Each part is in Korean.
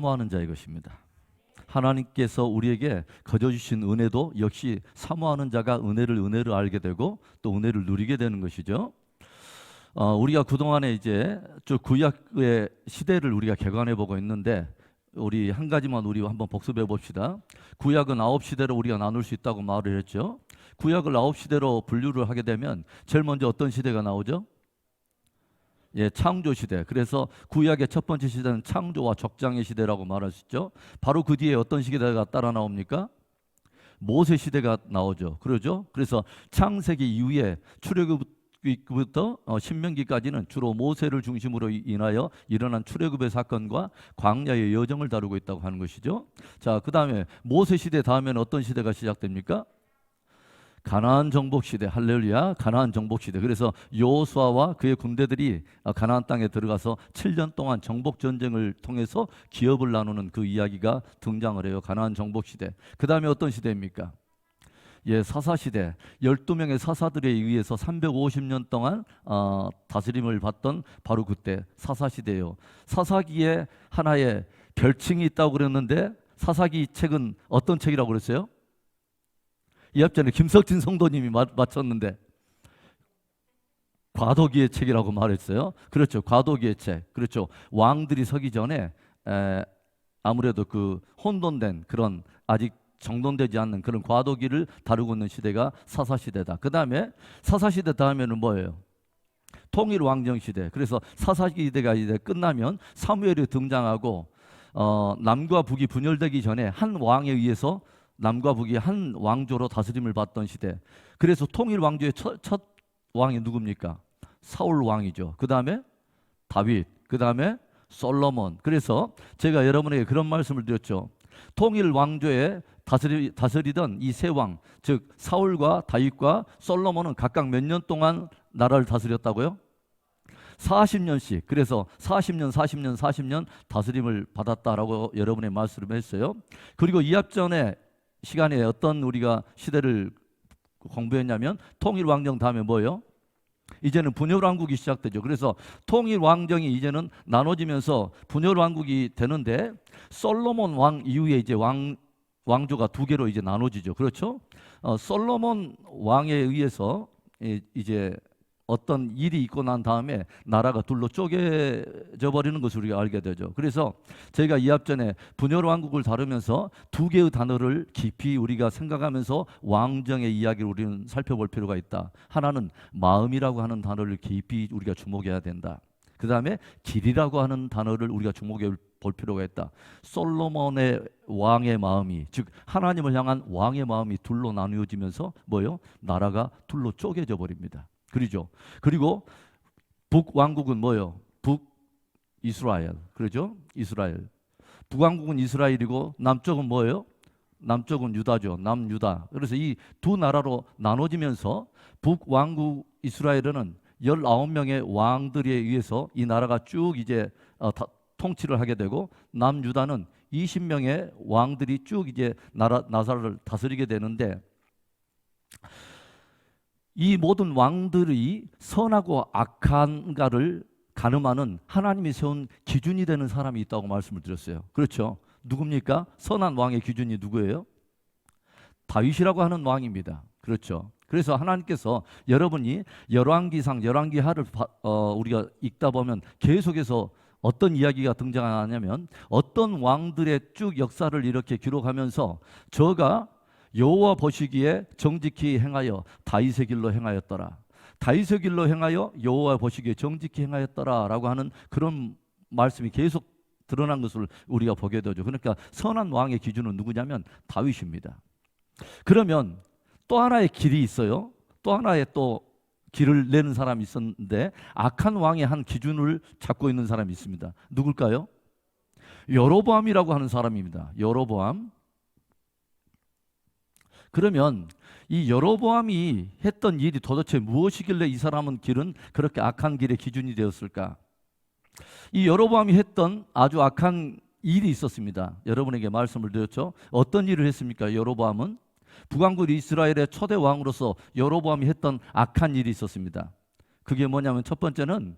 사모하는 자의 것입니다. 하나님께서 우리에게 거저 주신 은혜도 역시 사모하는 자가 은혜를 알게 되고 또 은혜를 누리게 되는 것이죠. 우리가 그동안에 이제 쭉 구약의 시대를 우리가 개관해 보고 있는데, 우리 한 가지만 우리 한번 복습해 봅시다. 구약은 9시대로 우리가 나눌 수 있다고 말을 했죠. 구약을 9시대로 분류를 하게 되면 제일 먼저 어떤 시대가 나오죠? 예, 창조 시대. 그래서 구약의 첫 번째 시대는 창조와 적장의 시대라고 말할 수 있죠. 바로 그 뒤에 어떤 시대가 따라 나옵니까? 모세 시대가 나오죠. 그러죠? 그래서 창세기 이후에 출애굽부터 신명기까지는 주로 모세를 중심으로 인하여 일어난 출애굽의 사건과 광야의 여정을 다루고 있다고 하는 것이죠. 자, 그다음에 모세 시대 다음에는 어떤 시대가 시작됩니까? 가나안 정복 시대. 할렐루야. 가나안 정복 시대. 그래서 여호수아와 그의 군대들이 가나안 땅에 들어가서 7년 동안 정복 전쟁을 통해서 기업을 나누는 그 이야기가 등장을 해요. 가나안 정복 시대. 그다음에 어떤 시대입니까? 예, 사사 시대. 12명의 사사들에 의해서 350년 동안 다스림을 받던 바로 그때 사사 시대예요. 사사기에 하나의 별칭이 있다고 그랬는데, 사사기 책은 어떤 책이라고 그랬어요? 이 앞전에 김석진 성도님이 맞췄는데 과도기의 책이라고 말했어요. 그렇죠. 과도기의 책. 그렇죠. 왕들이 서기 전에 아무래도 그 혼돈된 그런 아직 정돈되지 않는 그런 과도기를 다루고 있는 시대가 사사시대다. 그 다음에 사사시대 다음에는 뭐예요? 통일왕정시대. 그래서 사사시대가 이제 끝나면 사무엘이 등장하고 남과 북이 분열되기 전에 한 왕에 의해서 남과 북이 한 왕조로 다스림을 받던 시대. 그래서 통일왕조의 첫 왕이 누굽니까? 사울 왕이죠. 그 다음에 다윗, 그 다음에 솔로몬. 그래서 제가 여러분에게 그런 말씀을 드렸죠. 통일왕조에 다스리던 이 세 왕, 즉 사울과 다윗과 솔로몬은 각각 몇 년 동안 나라를 다스렸다고요? 40년씩. 그래서 40년 다스림을 받았다라고 여러분의 말씀을 했어요. 그리고 이 앞전에 시간에 어떤 우리가 시대를 공부했냐면 통일왕정 다음에 뭐예요? 이제는 분열왕국이 시작되죠. 그래서 통일왕정이 이제는 나눠지면서 분열왕국이 되는데, 솔로몬 왕 이후에 이제 왕조가 두 개로 이제 나눠지죠. 그렇죠? 솔로몬 왕에 의해서 이제 어떤 일이 있고 난 다음에 나라가 둘로 쪼개져 버리는 것을 우리가 알게 되죠. 그래서 제가 이 앞전에 분열왕국을 다루면서 두 개의 단어를 깊이 우리가 생각하면서 왕정의 이야기를 우리는 살펴볼 필요가 있다. 하나는 마음이라고 하는 단어를 깊이 우리가 주목해야 된다. 그 다음에 길이라고 하는 단어를 우리가 주목해 볼 필요가 있다. 솔로몬의 왕의 마음이, 즉 하나님을 향한 왕의 마음이 둘로 나누어지면서 뭐예요? 나라가 둘로 쪼개져 버립니다. 그러죠. 그리고 북왕국은 뭐예요? 북이스라엘. 그러죠? 이스라엘. 북왕국은 이스라엘이고 남쪽은 뭐예요? 남쪽은 유다죠. 남유다. 그래서 이 두 나라로 나눠지면서 북왕국 이스라엘은 19명의 왕들에 의해서 이 나라가 쭉 이제 통치를 하게 되고, 남유다는 20명의 왕들이 쭉 이제 나라를 다스리게 되는데, 이 모든 왕들이 선하고 악한가를 가늠하는 하나님이 세운 기준이 되는 사람이 있다고 말씀을 드렸어요. 그렇죠? 누굽니까? 선한 왕의 기준이 누구예요? 다윗이라고 하는 왕입니다. 그렇죠? 그래서 하나님께서 여러분이 열왕기상, 열왕기하를 우리가 읽다 보면 계속해서 어떤 이야기가 등장하냐면, 어떤 왕들의 쭉 역사를 이렇게 기록하면서 저가 여호와 보시기에 정직히 행하여 다윗의 길로 행하였더라. 다윗의 길로 행하여 여호와 보시기에 정직히 행하였더라 라고 하는 그런 말씀이 계속 드러난 것을 우리가 보게 되죠. 그러니까 선한 왕의 기준은 누구냐면 다윗입니다. 그러면 또 하나의 길이 있어요. 또 하나의 또 길을 내는 사람이 있었는데, 악한 왕의 한 기준을 잡고 있는 사람이 있습니다. 누굴까요? 여로보암이라고 하는 사람입니다. 여로보암. 그러면 이 여로보암이 했던 일이 도대체 무엇이길래 이 사람은 길은 그렇게 악한 길의 기준이 되었을까? 이 여로보암이 했던 아주 악한 일이 있었습니다. 여러분에게 말씀을 드렸죠. 어떤 일을 했습니까? 여로보암은 북왕국 이스라엘의 초대 왕으로서 여로보암이 했던 악한 일이 있었습니다. 그게 뭐냐면 첫 번째는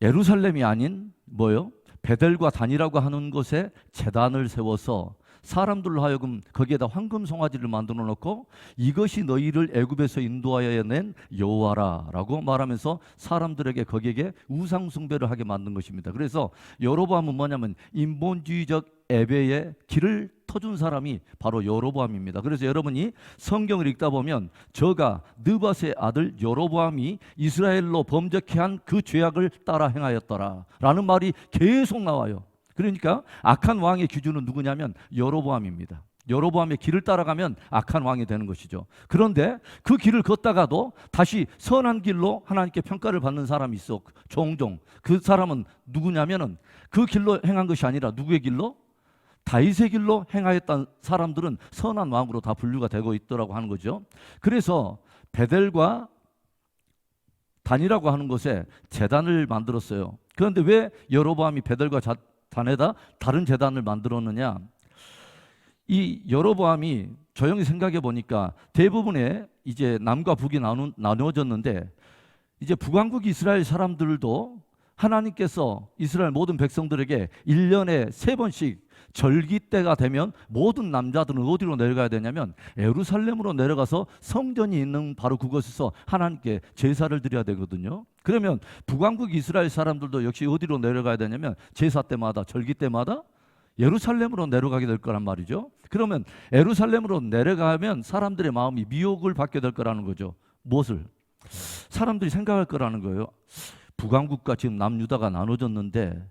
예루살렘이 아닌 뭐요? 베델과 단이라고 하는 곳에 제단을 세워서 사람들로 하여금 거기에다 황금 송아지를 만들어 놓고 이것이 너희를 애굽에서 인도하여 낸 여호와라라고 말하면서 사람들에게 거기에 우상 숭배를 하게 만든 것입니다. 그래서 여로보암은 뭐냐면 인본주의적 예배의 길을 터준 사람이 바로 여로보암입니다. 그래서 여러분이 성경을 읽다 보면 저가 느밧의 아들 여로보암이 이스라엘로 범죄케 한 그 죄악을 따라 행하였더라 라는 말이 계속 나와요. 그러니까 악한 왕의 기준은 누구냐면 여로보암입니다. 여로보암의 길을 따라가면 악한 왕이 되는 것이죠. 그런데 그 길을 걷다가도 다시 선한 길로 하나님께 평가를 받는 사람이 있어. 종종 그 사람은 누구냐면은 그 길로 행한 것이 아니라 누구의 길로? 다윗의 길로 행하였던 사람들은 선한 왕으로 다 분류가 되고 있더라고 하는 거죠. 그래서 베델과 단이라고 하는 곳에 제단을 만들었어요. 그런데 왜 여로보암이 베델과 단에다 다른 제단을 만들었느냐? 이 여로보암이 조용히 생각해 보니까 대부분의 이제 남과 북이 나누어졌는데 이제 북왕국 이스라엘 사람들도 하나님께서 이스라엘 모든 백성들에게 1년에 3번씩 절기 때가 되면 모든 남자들은 어디로 내려가야 되냐면 예루살렘으로 내려가서 성전이 있는 바로 그곳에서 하나님께 제사를 드려야 되거든요. 그러면 북왕국 이스라엘 사람들도 역시 어디로 내려가야 되냐면 제사 때마다 절기 때마다 예루살렘으로 내려가게 될 거란 말이죠. 그러면 예루살렘으로 내려가면 사람들의 마음이 미혹을 받게 될 거라는 거죠. 무엇을? 사람들이 생각할 거라는 거예요. 북왕국과 지금 남유다가 나눠졌는데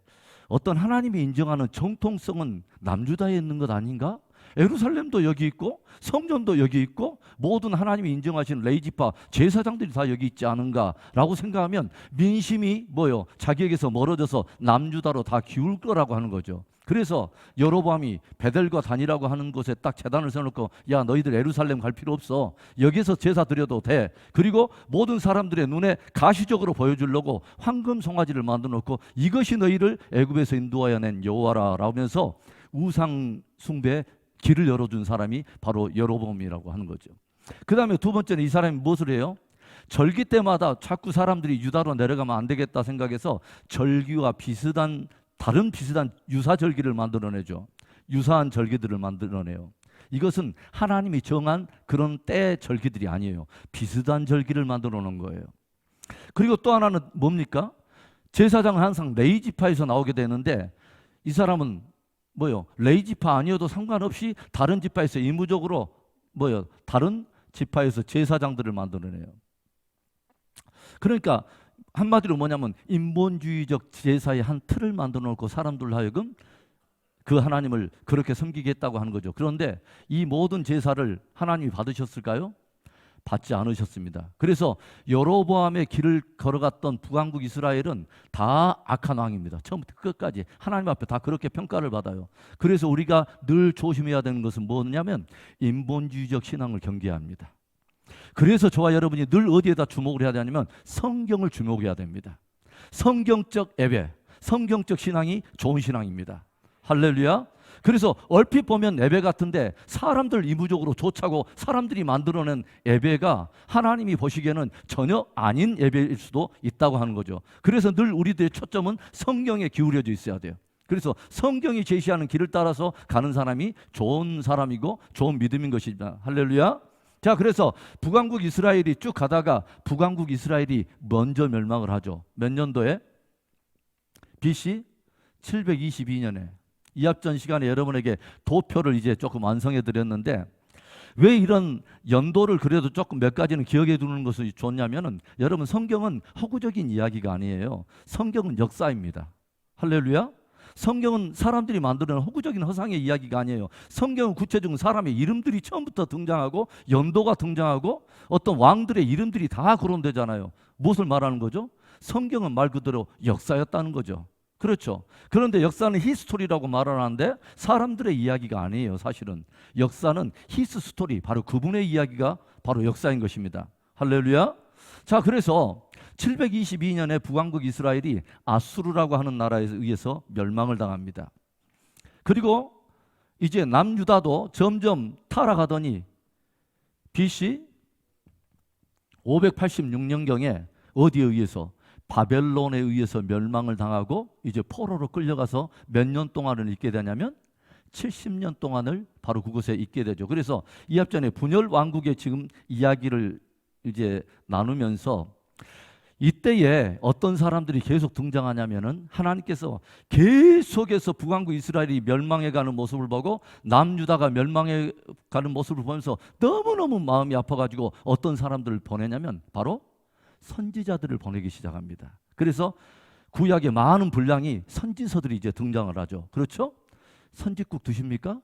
어떤 하나님이 인정하는 정통성은 남유다에 있는 것 아닌가? 예루살렘도 여기 있고 성전도 여기 있고 모든 하나님이 인정하시는 레위지파 제사장들이 다 여기 있지 않은가라고 생각하면 민심이 뭐요? 자기에게서 멀어져서 남유다로 다 기울 거라고 하는 거죠. 그래서 여로보암이 베델과 단이라고 하는 곳에 딱 제단을 세워놓고 야 너희들 예루살렘 갈 필요 없어. 여기서 제사 드려도 돼. 그리고 모든 사람들의 눈에 가시적으로 보여주려고 황금 송아지를 만들어놓고 이것이 너희를 애굽에서 인도하여 낸 여호와라 라면서 우상 숭배에 길을 열어준 사람이 바로 여로보암이라고 하는 거죠. 그 다음에 두 번째는 이 사람이 무엇을 해요? 절기 때마다 자꾸 사람들이 유다로 내려가면 안 되겠다 생각해서 절기와 다른 비슷한 유사절기를 만들어내죠. 유사한 절기들을 만들어내요. 이것은 하나님이 정한 그런 때 절기들이 아니에요. 비슷한 절기를 만들어 놓은 거예요. 그리고 또 하나는 뭡니까? 제사장은 항상 레위지파에서 나오게 되는데 이 사람은 뭐요? 레위지파 아니어도 상관없이 다른 지파에서 의무적으로 뭐요? 다른 지파에서 제사장들을 만들어내요. 그러니까 한마디로 뭐냐면 인본주의적 제사의 한 틀을 만들어 놓고 사람들로 하여금 그 하나님을 그렇게 섬기게 했다고 하는 거죠. 그런데 이 모든 제사를 하나님이 받으셨을까요? 받지 않으셨습니다. 그래서 여로보암의 길을 걸어갔던 북왕국 이스라엘은 다 악한 왕입니다. 처음부터 끝까지 하나님 앞에 다 그렇게 평가를 받아요. 그래서 우리가 늘 조심해야 되는 것은 뭐냐면 인본주의적 신앙을 경계해야 합니다. 그래서 저와 여러분이 늘 어디에다 주목을 해야 되냐면 성경을 주목해야 됩니다. 성경적 예배, 성경적 신앙이 좋은 신앙입니다. 할렐루야. 그래서 얼핏 보면 예배 같은데 사람들 이무적으로 좇아고 사람들이 만들어낸 예배가 하나님이 보시기에는 전혀 아닌 예배일 수도 있다고 하는 거죠. 그래서 늘 우리들의 초점은 성경에 기울여져 있어야 돼요. 그래서 성경이 제시하는 길을 따라서 가는 사람이 좋은 사람이고 좋은 믿음인 것입니다. 할렐루야. 자, 그래서 북왕국 이스라엘이 쭉 가다가 북왕국 이스라엘이 먼저 멸망을 하죠. 몇 년도에? BC 722년에. 이합전 시간에 여러분에게 도표를 이제 조금 완성해 드렸는데 왜 이런 연도를 그래도 조금 몇 가지는 기억해 두는 것이 좋냐면은 여러분 성경은 허구적인 이야기가 아니에요. 성경은 역사입니다. 할렐루야. 성경은 사람들이 만드는 허구적인 허상의 이야기가 아니에요. 성경은 구체적인 사람의 이름들이 처음부터 등장하고 연도가 등장하고 어떤 왕들의 이름들이 다 거론되잖아요. 무엇을 말하는 거죠? 성경은 말 그대로 역사였다는 거죠. 그렇죠. 그런데 역사는 히스토리라고 말하는데 사람들의 이야기가 아니에요. 사실은 역사는 히스토리, 바로 그분의 이야기가 바로 역사인 것입니다. 할렐루야. 자, 그래서 722년에 북왕국 이스라엘이 아수르라고 하는 나라에 의해서 멸망을 당합니다. 그리고 이제 남유다도 점점 타락하더니 BC 586년경에 어디에 의해서? 바벨론에 의해서 멸망을 당하고 이제 포로로 끌려가서 몇 년 동안을 있게 되냐면 70년 동안을 바로 그곳에 있게 되죠. 그래서 이 앞전에 분열 왕국의 지금 이야기를 이제 나누면서 이때에 어떤 사람들이 계속 등장하냐면은 하나님께서 계속해서 북왕국 이스라엘이 멸망해 가는 모습을 보고 남유다가 멸망해 가는 모습을 보면서 너무너무 마음이 아파가지고 어떤 사람들을 보내냐면 바로 선지자들을 보내기 시작합니다. 그래서 구약의 많은 분량이 선지서들이 이제 등장을 하죠. 그렇죠? 선지국 드십니까?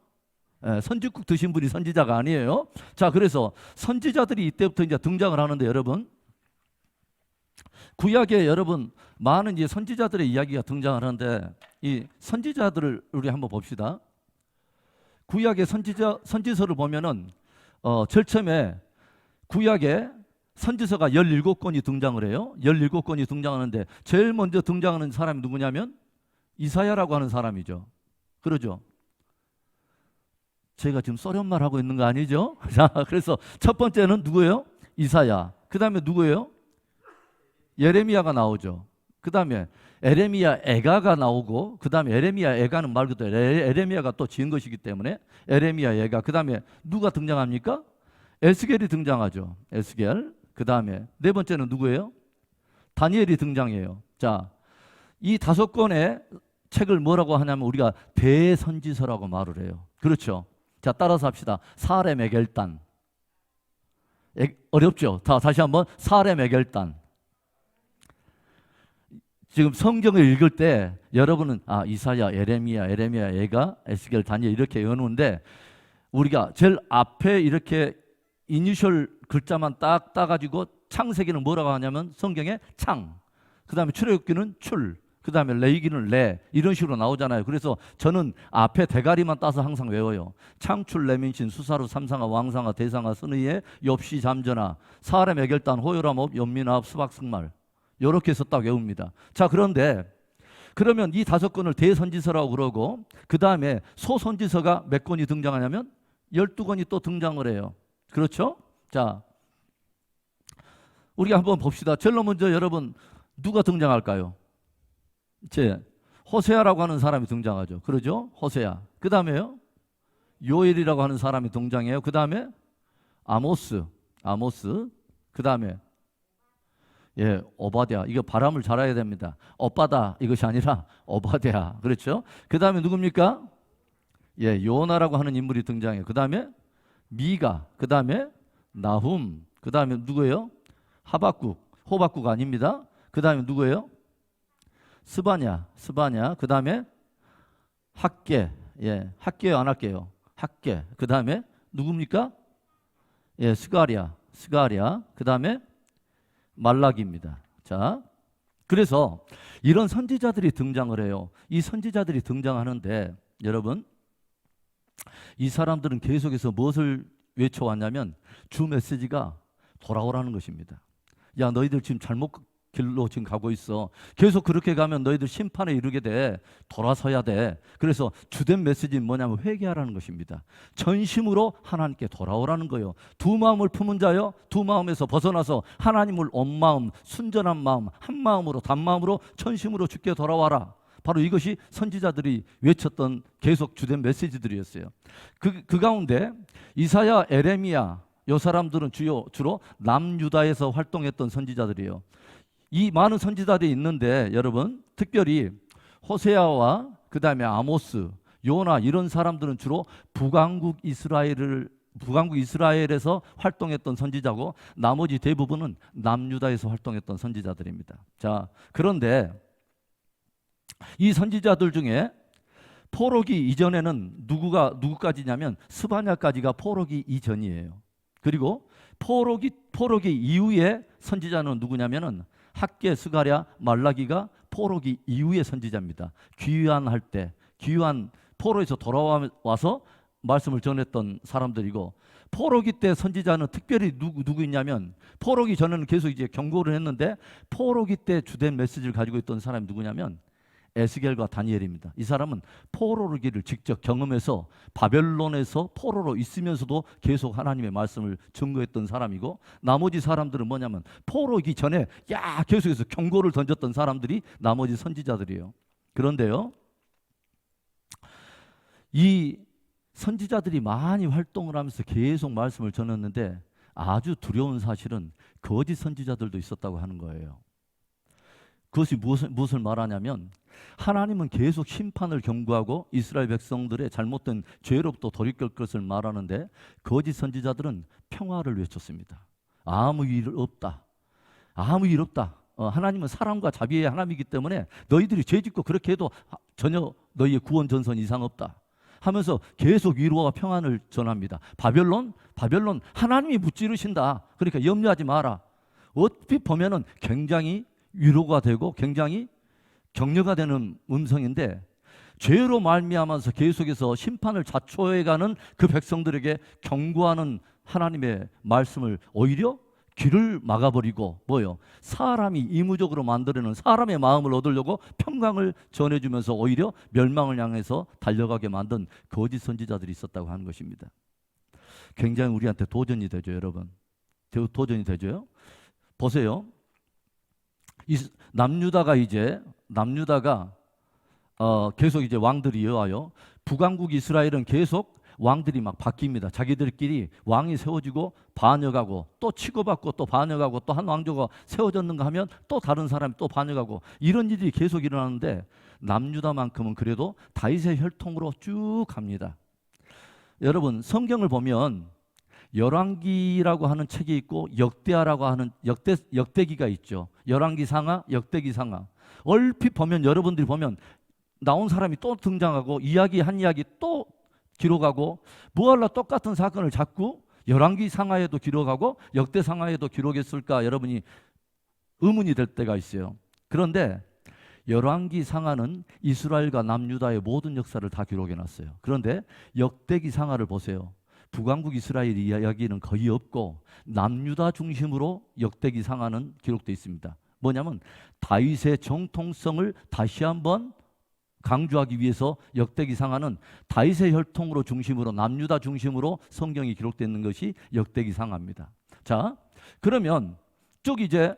선지국 드신 분이 선지자가 아니에요. 자, 그래서 선지자들이 이때부터 이제 등장을 하는데 여러분, 구약에 여러분 많은 이제 선지자들의 이야기가 등장을 하는데 이 선지자들을 우리 한번 봅시다. 구약의 선지서를 보면은 제일 처음에 구약에 선지서가 17권이 등장을 해요. 17권이 등장하는데 제일 먼저 등장하는 사람이 누구냐면 이사야라고 하는 사람이죠. 그러죠? 제가 지금 소련말 하고 있는 거 아니죠? 자, 그래서 첫 번째는 누구예요? 이사야. 그 다음에 누구예요? 예레미야가 나오죠. 그 다음에 에레미야 애가가 나오고, 그 다음에 에레미야 애가는 말 그대로 에레미야가 또 지은 것이기 때문에 에레미야 애가. 그 다음에 누가 등장합니까? 에스겔이 등장하죠. 에스겔. 그 다음에 네 번째는 누구예요? 다니엘이 등장해요. 자, 이 5권의 책을 뭐라고 하냐면 우리가 대선지서라고 말을 해요. 그렇죠? 자, 따라서 합시다. 사레메겔단. 어렵죠? 다시 한번 사레메겔단. 지금 성경을 읽을 때 여러분은 이사야, 예레미야, 애가, 에스겔, 다니엘 이렇게 외우는데 우리가 제일 앞에 이렇게 이니셜 글자만 딱 따가지고 창세기는 뭐라고 하냐면 성경에 창, 그 다음에 출애굽기는 출, 그 다음에 레위기는 레, 이런 식으로 나오잖아요. 그래서 저는 앞에 대가리만 따서 항상 외워요. 창출, 레민신, 수사루, 삼상아, 왕상아, 대상아, 선의예, 엽시, 잠전아, 사람, 애결단, 호요람업, 연민합, 수박승말, 이렇게 해서 딱 외웁니다. 자, 그런데 그러면 이 5권을 대선지서라고 그러고 그 다음에 소선지서가 몇 권이 등장하냐면 12권이 또 등장을 해요. 그렇죠? 자, 우리가 한번 봅시다. 제일 먼저 여러분 누가 등장할까요? 호세아라고 하는 사람이 등장하죠. 그러죠? 호세아. 그 다음에요, 요엘이라고 하는 사람이 등장해요. 그 다음에 아모스. 그 다음에 오바댜. 이거 발음을 잘해야 됩니다. 오빠다 이것이 아니라 오바댜. 그렇죠? 그 다음에 누굽니까? 요나라고 하는 인물이 등장해요. 그 다음에 미가. 그 다음에 나훔. 그 다음에 누구예요? 호박국 아닙니다. 그 다음에 누구예요? 스바냐. 그 다음에 학계. 학계요, 안 할게요? 학계. 그 다음에 누굽니까? 스가랴. 그 다음에 말라기입니다. 자, 그래서 이런 선지자들이 등장을 해요. 이 선지자들이 등장하는데 여러분, 이 사람들은 계속해서 무엇을 외쳐왔냐면 주 메시지가 돌아오라는 것입니다. 야, 너희들 지금 잘못 길로 지금 가고 있어. 계속 그렇게 가면 너희들 심판에 이르게 돼. 돌아서야 돼. 그래서 주된 메시지는 뭐냐면 회개하라는 것입니다. 전심으로 하나님께 돌아오라는 거예요. 두 마음을 품은 자여, 두 마음에서 벗어나서 하나님을 온 마음, 순전한 마음, 한 마음으로 단마음으로 전심으로 주께 돌아와라. 바로 이것이 선지자들이 외쳤던 계속 주된 메시지들이었어요. 그 가운데 이사야, 에레미야 이 사람들은 주로 남유다에서 활동했던 선지자들이에요. 이 많은 선지자들이 있는데 여러분, 특별히 호세아와 그 다음에 아모스, 요나 이런 사람들은 주로 북왕국 이스라엘에서 활동했던 선지자고 나머지 대부분은 남유다에서 활동했던 선지자들입니다. 자, 그런데 이 선지자들 중에 포로기 이전에는 누구까지냐면 스바냐까지가 포로기 이전이에요. 그리고 포로기 이후에 선지자는 누구냐면은 학계, 스가랴, 말라기가 포로기 이후의 선지자입니다. 귀환할 때, 포로에서 돌아와서 말씀을 전했던 사람들이고, 포로기 때 선지자는 특별히 누구 있냐면, 포로기 전에는 계속 이제 경고를 했는데 포로기 때 주된 메시지를 가지고 있던 사람이 누구냐면 에스겔과 다니엘입니다. 이 사람은 포로르기를 직접 경험해서 바벨론에서 포로로 있으면서도 계속 하나님의 말씀을 증거했던 사람이고, 나머지 사람들은 뭐냐면 포로기 전에 계속해서 경고를 던졌던 사람들이 나머지 선지자들이에요. 그런데요, 이 선지자들이 많이 활동을 하면서 계속 말씀을 전했는데 아주 두려운 사실은 거짓 선지자들도 있었다고 하는 거예요. 그것이 무엇을 말하냐면, 하나님은 계속 심판을 경고하고 이스라엘 백성들의 잘못된 죄로부터 돌이킬 것을 말하는데, 거짓 선지자들은 평화를 외쳤습니다. 아무 일 없다. 아무 일 없다. 하나님은 사랑과 자비의 하나님이기 때문에 너희들이 죄짓고 그렇게 해도 전혀 너희의 구원 전선 이상 없다 하면서 계속 위로와 평안을 전합니다. 바벨론 하나님이 무찌르신다. 그러니까 염려하지 마라. 어떻게 보면은 굉장히 위로가 되고 굉장히 격려가 되는 음성인데, 죄로 말미암아서 계속해서 심판을 자초해가는 그 백성들에게 경고하는 하나님의 말씀을 오히려 귀를 막아버리고 사람이 이무적으로 만들어내는 사람의 마음을 얻으려고 평강을 전해주면서 오히려 멸망을 향해서 달려가게 만든 거짓 선지자들이 있었다고 하는 것입니다. 굉장히 우리한테 도전이 되죠, 여러분. 도전이 되죠. 보세요. 남유다가 계속 이제 왕들이 이어와요. 북왕국 이스라엘은 계속 왕들이 막 바뀝니다. 자기들끼리 왕이 세워지고 반역하고 또 치고받고 또 반역하고 또 한 왕조가 세워졌는가 하면 또 다른 사람이 또 반역하고, 이런 일이 계속 일어나는데 남유다만큼은 그래도 다윗의 혈통으로 쭉 갑니다. 여러분, 성경을 보면 열왕기라고 하는 책이 있고 역대하라고 하는 역대기가 있죠. 열왕기 상하, 역대기 상하. 얼핏 보면 여러분들이 보면 나온 사람이 또 등장하고 한 이야기 또 기록하고, 뭐할라 똑같은 사건을 자꾸 열왕기 상하에도 기록하고 역대 상하에도 기록했을까 여러분이 의문이 될 때가 있어요. 그런데 열왕기 상하는 이스라엘과 남유다의 모든 역사를 다 기록해 놨어요. 그런데 역대기 상하를 보세요. 북왕국 이스라엘 이야기는 거의 없고 남유다 중심으로 역대기 상하는 기록되어 있습니다. 뭐냐면 다윗의 정통성을 다시 한번 강조하기 위해서 역대기 상하는 다윗의 혈통으로 중심으로, 남유다 중심으로 성경이 기록되어 있는 것이 역대기 상하입니다. 자, 그러면 쭉 이제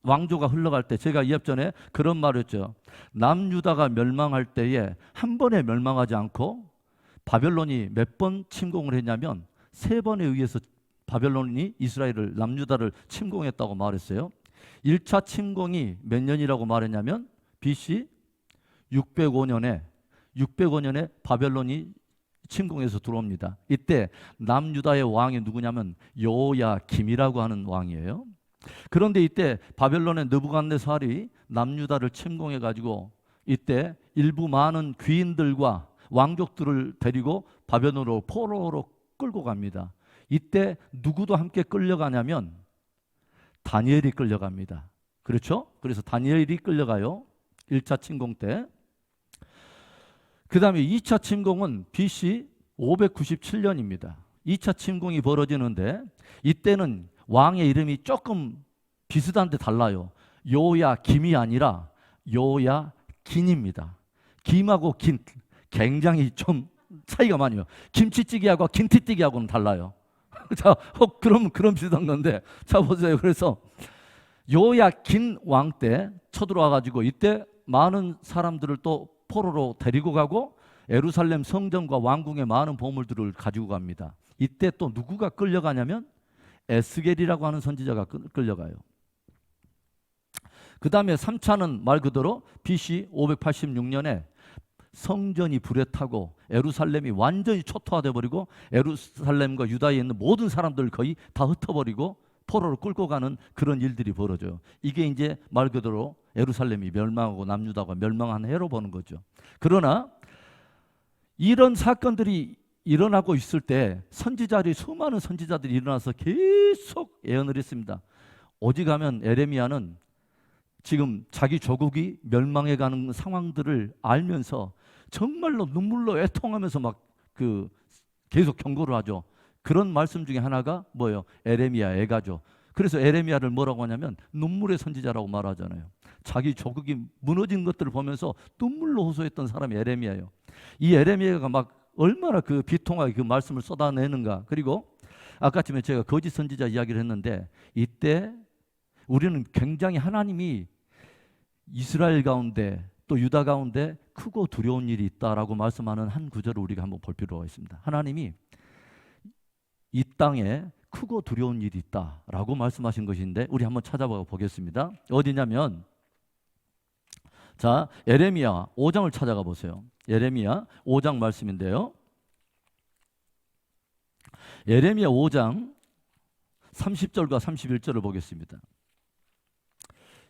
왕조가 흘러갈 때 제가 이합 전에 그런 말을 했죠. 남유다가 멸망할 때에 한 번에 멸망하지 않고 바벨론이 몇 번 침공을 했냐면 3번에 의해서 바벨론이 이스라엘을, 남유다를 침공했다고 말했어요. 1차 침공이 몇 년이라고 말했냐면 BC 605년에 바벨론이 침공해서 들어옵니다. 이때 남유다의 왕이 누구냐면 여호야김이라고 하는 왕이에요. 그런데 이때 바벨론의 느부갓네살이 남유다를 침공해 가지고 이때 일부 많은 귀인들과 왕족들을 데리고 바벨론으로 포로로 끌고 갑니다. 이때 누구도 함께 끌려가냐면 다니엘이 끌려갑니다. 그렇죠? 그래서 다니엘이 끌려가요. 1차 침공 때. 그 다음에 2차 침공은 BC 597년입니다. 2차 침공이 벌어지는데 이때는 왕의 이름이 조금 비슷한데 달라요. 여호야김이 아니라 여호야긴입니다. 김하고 긴 굉장히 좀 차이가 많이 나요. 김치찌개하고 김치찌개하고는 달라요. 자, 그럼 비슷한 건데, 자 보세요. 그래서 여호야긴 왕 때 쳐들어와 가지고 이때 많은 사람들을 또 포로로 데리고 가고 예루살렘 성전과 왕궁의 많은 보물들을 가지고 갑니다. 이때 또 누구가 끌려가냐면 에스겔이라고 하는 선지자가 끌려가요. 그 다음에 3차는 말 그대로 BC 586년에 성전이 불에 타고 예루살렘이 완전히 초토화돼 버리고 예루살렘과 유다에 있는 모든 사람들 거의 다 흩어버리고 포로로 끌고 가는 그런 일들이 벌어져요. 이게 이제 말 그대로 예루살렘이 멸망하고 남유다가 멸망한 해로 보는 거죠. 그러나 이런 사건들이 일어나고 있을 때 수많은 선지자들이 일어나서 계속 예언을 했습니다. 오직하면 에레미야는 지금 자기 조국이 멸망해가는 상황들을 알면서 정말로 눈물로 애통하면서 계속 경고를 하죠. 그런 말씀 중에 하나가 뭐예요? 에레미야 애가죠. 그래서 에레미야를 뭐라고 하냐면 눈물의 선지자라고 말하잖아요. 자기 조국이 무너진 것들을 보면서 눈물로 호소했던 사람이 에레미야예요. 이 에레미야가 막 얼마나 그 비통하게 그 말씀을 쏟아내는가. 그리고 아까쯤에 제가 거짓 선지자 이야기를 했는데, 이때 우리는 굉장히 하나님이 이스라엘 가운데 또 유다 가운데 크고 두려운 일이 있다라고 말씀하는 한 구절을 우리가 한번 볼 필요가 있습니다. 하나님이 이 땅에 크고 두려운 일이 있다라고 말씀하신 것인데, 우리 한번 찾아봐 보겠습니다. 어디냐면, 자, 예레미야 5장을 찾아가 보세요. 예레미야 5장 말씀인데요. 예레미야 5장 30절과 31절을 보겠습니다.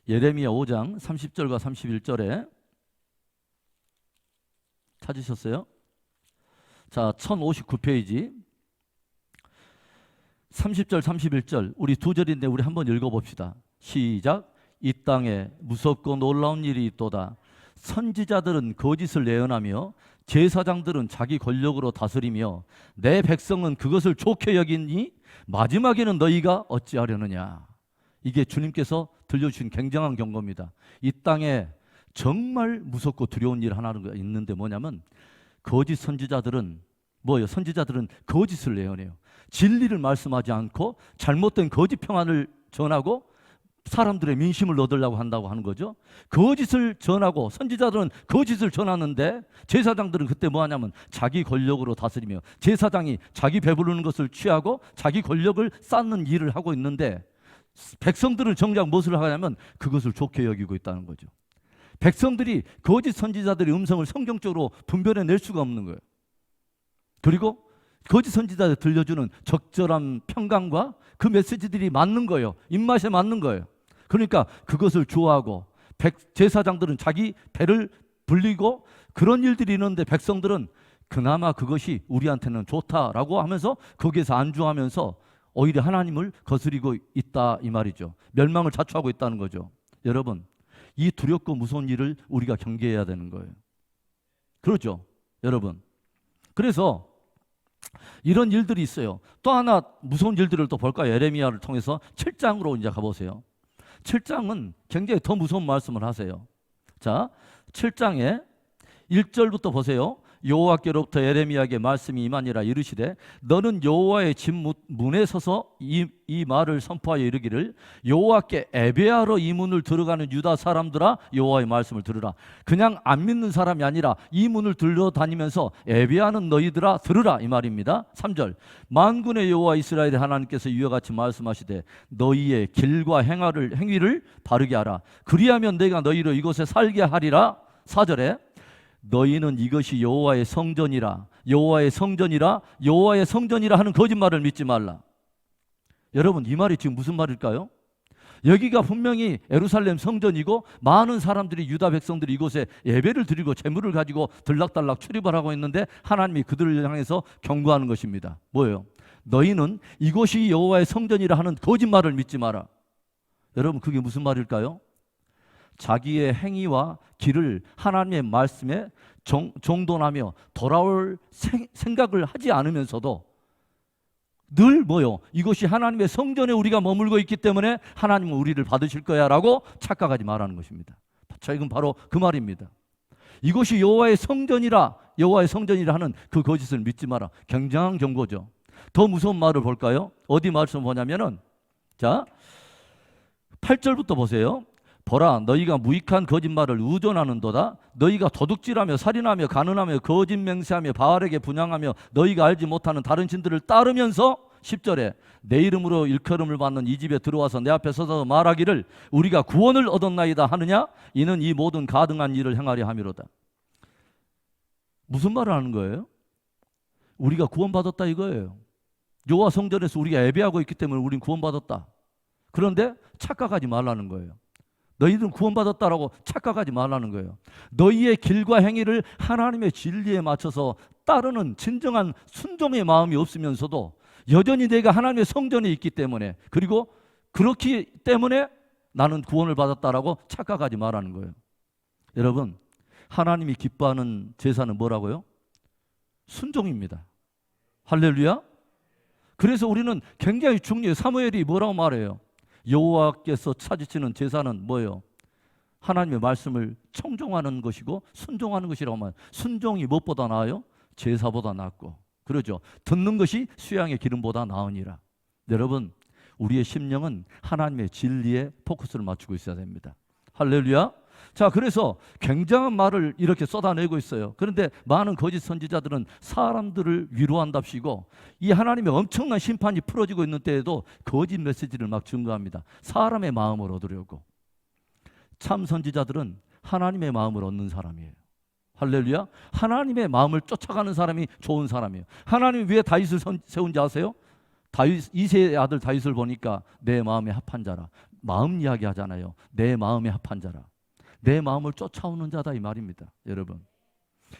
예레미야 5장 30절과 31절에 찾으셨어요? 자, 1059페이지 30절 31절, 우리 두 절인데 우리 한번 읽어봅시다. 시작. 이 땅에 무섭고 놀라운 일이 있도다. 선지자들은 거짓을 예언하며 제사장들은 자기 권력으로 다스리며 내 백성은 그것을 좋게 여기니 마지막에는 너희가 어찌하려느냐. 이게 주님께서 들려주신 굉장한 경고입니다. 이 땅에 정말 무섭고 두려운 일 하나가 있는데 뭐냐면, 거짓 선지자들은 뭐예요? 선지자들은 거짓을 예언해요. 진리를 말씀하지 않고 잘못된 거짓 평안을 전하고 사람들의 민심을 얻으려고 한다고 하는 거죠. 거짓을 전하고 선지자들은 거짓을 전하는데, 제사장들은 그때 뭐 하냐면 자기 권력으로 다스리며, 제사장이 자기 배부르는 것을 취하고 자기 권력을 쌓는 일을 하고 있는데, 백성들은 정작 무엇을 하냐면 그것을 좋게 여기고 있다는 거죠. 백성들이 거짓 선지자들의 음성을 성경적으로 분별해낼 수가 없는 거예요. 그리고 거짓 선지자들 들려주는 적절한 평강과 그 메시지들이 맞는 거예요. 입맛에 맞는 거예요. 그러니까 그것을 좋아하고, 제사장들은 자기 배를 불리고 그런 일들이 있는데, 백성들은 그나마 그것이 우리한테는 좋다라고 하면서 거기에서 안주하면서 오히려 하나님을 거스리고 있다, 이 말이죠. 멸망을 자초하고 있다는 거죠. 여러분, 이 두렵고 무서운 일을 우리가 경계해야 되는 거예요. 그렇죠, 여러분? 그래서 이런 일들이 있어요. 또 하나 무서운 일들을 또 볼까요? 예레미야를 통해서 7장으로 이제 가보세요. 7장은 굉장히 더 무서운 말씀을 하세요. 자, 7장에 1절부터 보세요. 여호와께로부터 예레미야에게 말씀이 임하니라. 이르시되 너는 여호와의 집 문에 서서 이 말을 선포하여 이르기를, 여호와께 예배하러 이 문을 들어가는 유다 사람들아, 여호와의 말씀을 들으라. 그냥 안 믿는 사람이 아니라 이 문을 들러다니면서 예배하는 너희들아 들으라, 이 말입니다. 3절. 만군의 여호와 이스라엘의 하나님께서 이와 같이 말씀하시되 너희의 길과 행위를 바르게 하라. 그리하면 내가 너희로 이곳에 살게 하리라. 4절에 너희는 이것이 여호와의 성전이라, 여호와의 성전이라, 여호와의 성전이라 하는 거짓말을 믿지 말라. 여러분, 이 말이 지금 무슨 말일까요? 여기가 분명히 예루살렘 성전이고 많은 사람들이, 유다 백성들이 이곳에 예배를 드리고 재물을 가지고 들락달락 출입을 하고 있는데, 하나님이 그들을 향해서 경고하는 것입니다. 뭐예요? 너희는 이곳이 여호와의 성전이라 하는 거짓말을 믿지 마라. 여러분, 그게 무슨 말일까요? 자기의 행위와 길을 하나님의 말씀에 정돈하며 돌아올 생각을 하지 않으면서도 늘 뭐요? 이것이 하나님의 성전에 우리가 머물고 있기 때문에 하나님은 우리를 받으실 거야 라고 착각하지 말라는 것입니다. 자, 이건 바로 그 말입니다. 이것이 여호와의 성전이라, 여호와의 성전이라 하는 그 거짓을 믿지 마라. 굉장한 경고죠. 더 무서운 말을 볼까요? 어디 말씀 보냐면은, 자, 8절부터 보세요. 보라, 너희가 무익한 거짓말을 의존하는도다. 너희가 도둑질하며 살인하며 가늠하며 거짓 맹세하며 바알에게 분향하며 너희가 알지 못하는 다른 신들을 따르면서, 10절에 내 이름으로 일컬음을 받는 이 집에 들어와서 내 앞에 서서 말하기를 우리가 구원을 얻었나이다 하느냐? 이는 이 모든 가등한 일을 행하려 함이로다. 무슨 말을 하는 거예요? 우리가 구원받았다 이거예요. 여호와 성전에서 우리가 예배하고 있기 때문에 우린 구원받았다. 그런데 착각하지 말라는 거예요. 너희들은 구원받았다라고 착각하지 말라는 거예요. 너희의 길과 행위를 하나님의 진리에 맞춰서 따르는 진정한 순종의 마음이 없으면서도 여전히 내가 하나님의 성전에 있기 때문에, 그리고 그렇기 때문에 나는 구원을 받았다라고 착각하지 말라는 거예요. 여러분, 하나님이 기뻐하는 제사는 뭐라고요? 순종입니다. 할렐루야. 그래서 우리는 굉장히 중요해요. 사무엘이 뭐라고 말해요? 여호와께서 찾으시는 제사는 뭐예요? 하나님의 말씀을 청종하는 것이고 순종하는 것이라고 말해요. 순종이 무엇보다 나아요? 제사보다 낫고, 그러죠. 듣는 것이 수양의 기름보다 나으니라. 여러분, 우리의 심령은 하나님의 진리에 포커스를 맞추고 있어야 됩니다. 할렐루야. 자, 그래서 굉장한 말을 이렇게 쏟아내고 있어요. 그런데 많은 거짓 선지자들은 사람들을 위로한답시고 이 하나님의 엄청난 심판이 풀어지고 있는 때에도 거짓 메시지를 막 증거합니다. 사람의 마음을 얻으려고. 참 선지자들은 하나님의 마음을 얻는 사람이에요. 할렐루야. 하나님의 마음을 쫓아가는 사람이 좋은 사람이에요. 하나님이 왜 다윗을 세운지 아세요? 이새의 아들 다윗을 보니까 내 마음에 합한 자라. 마음 이야기 하잖아요. 내 마음에 합한 자라. 내 마음을 쫓아오는 자다, 이 말입니다. 여러분,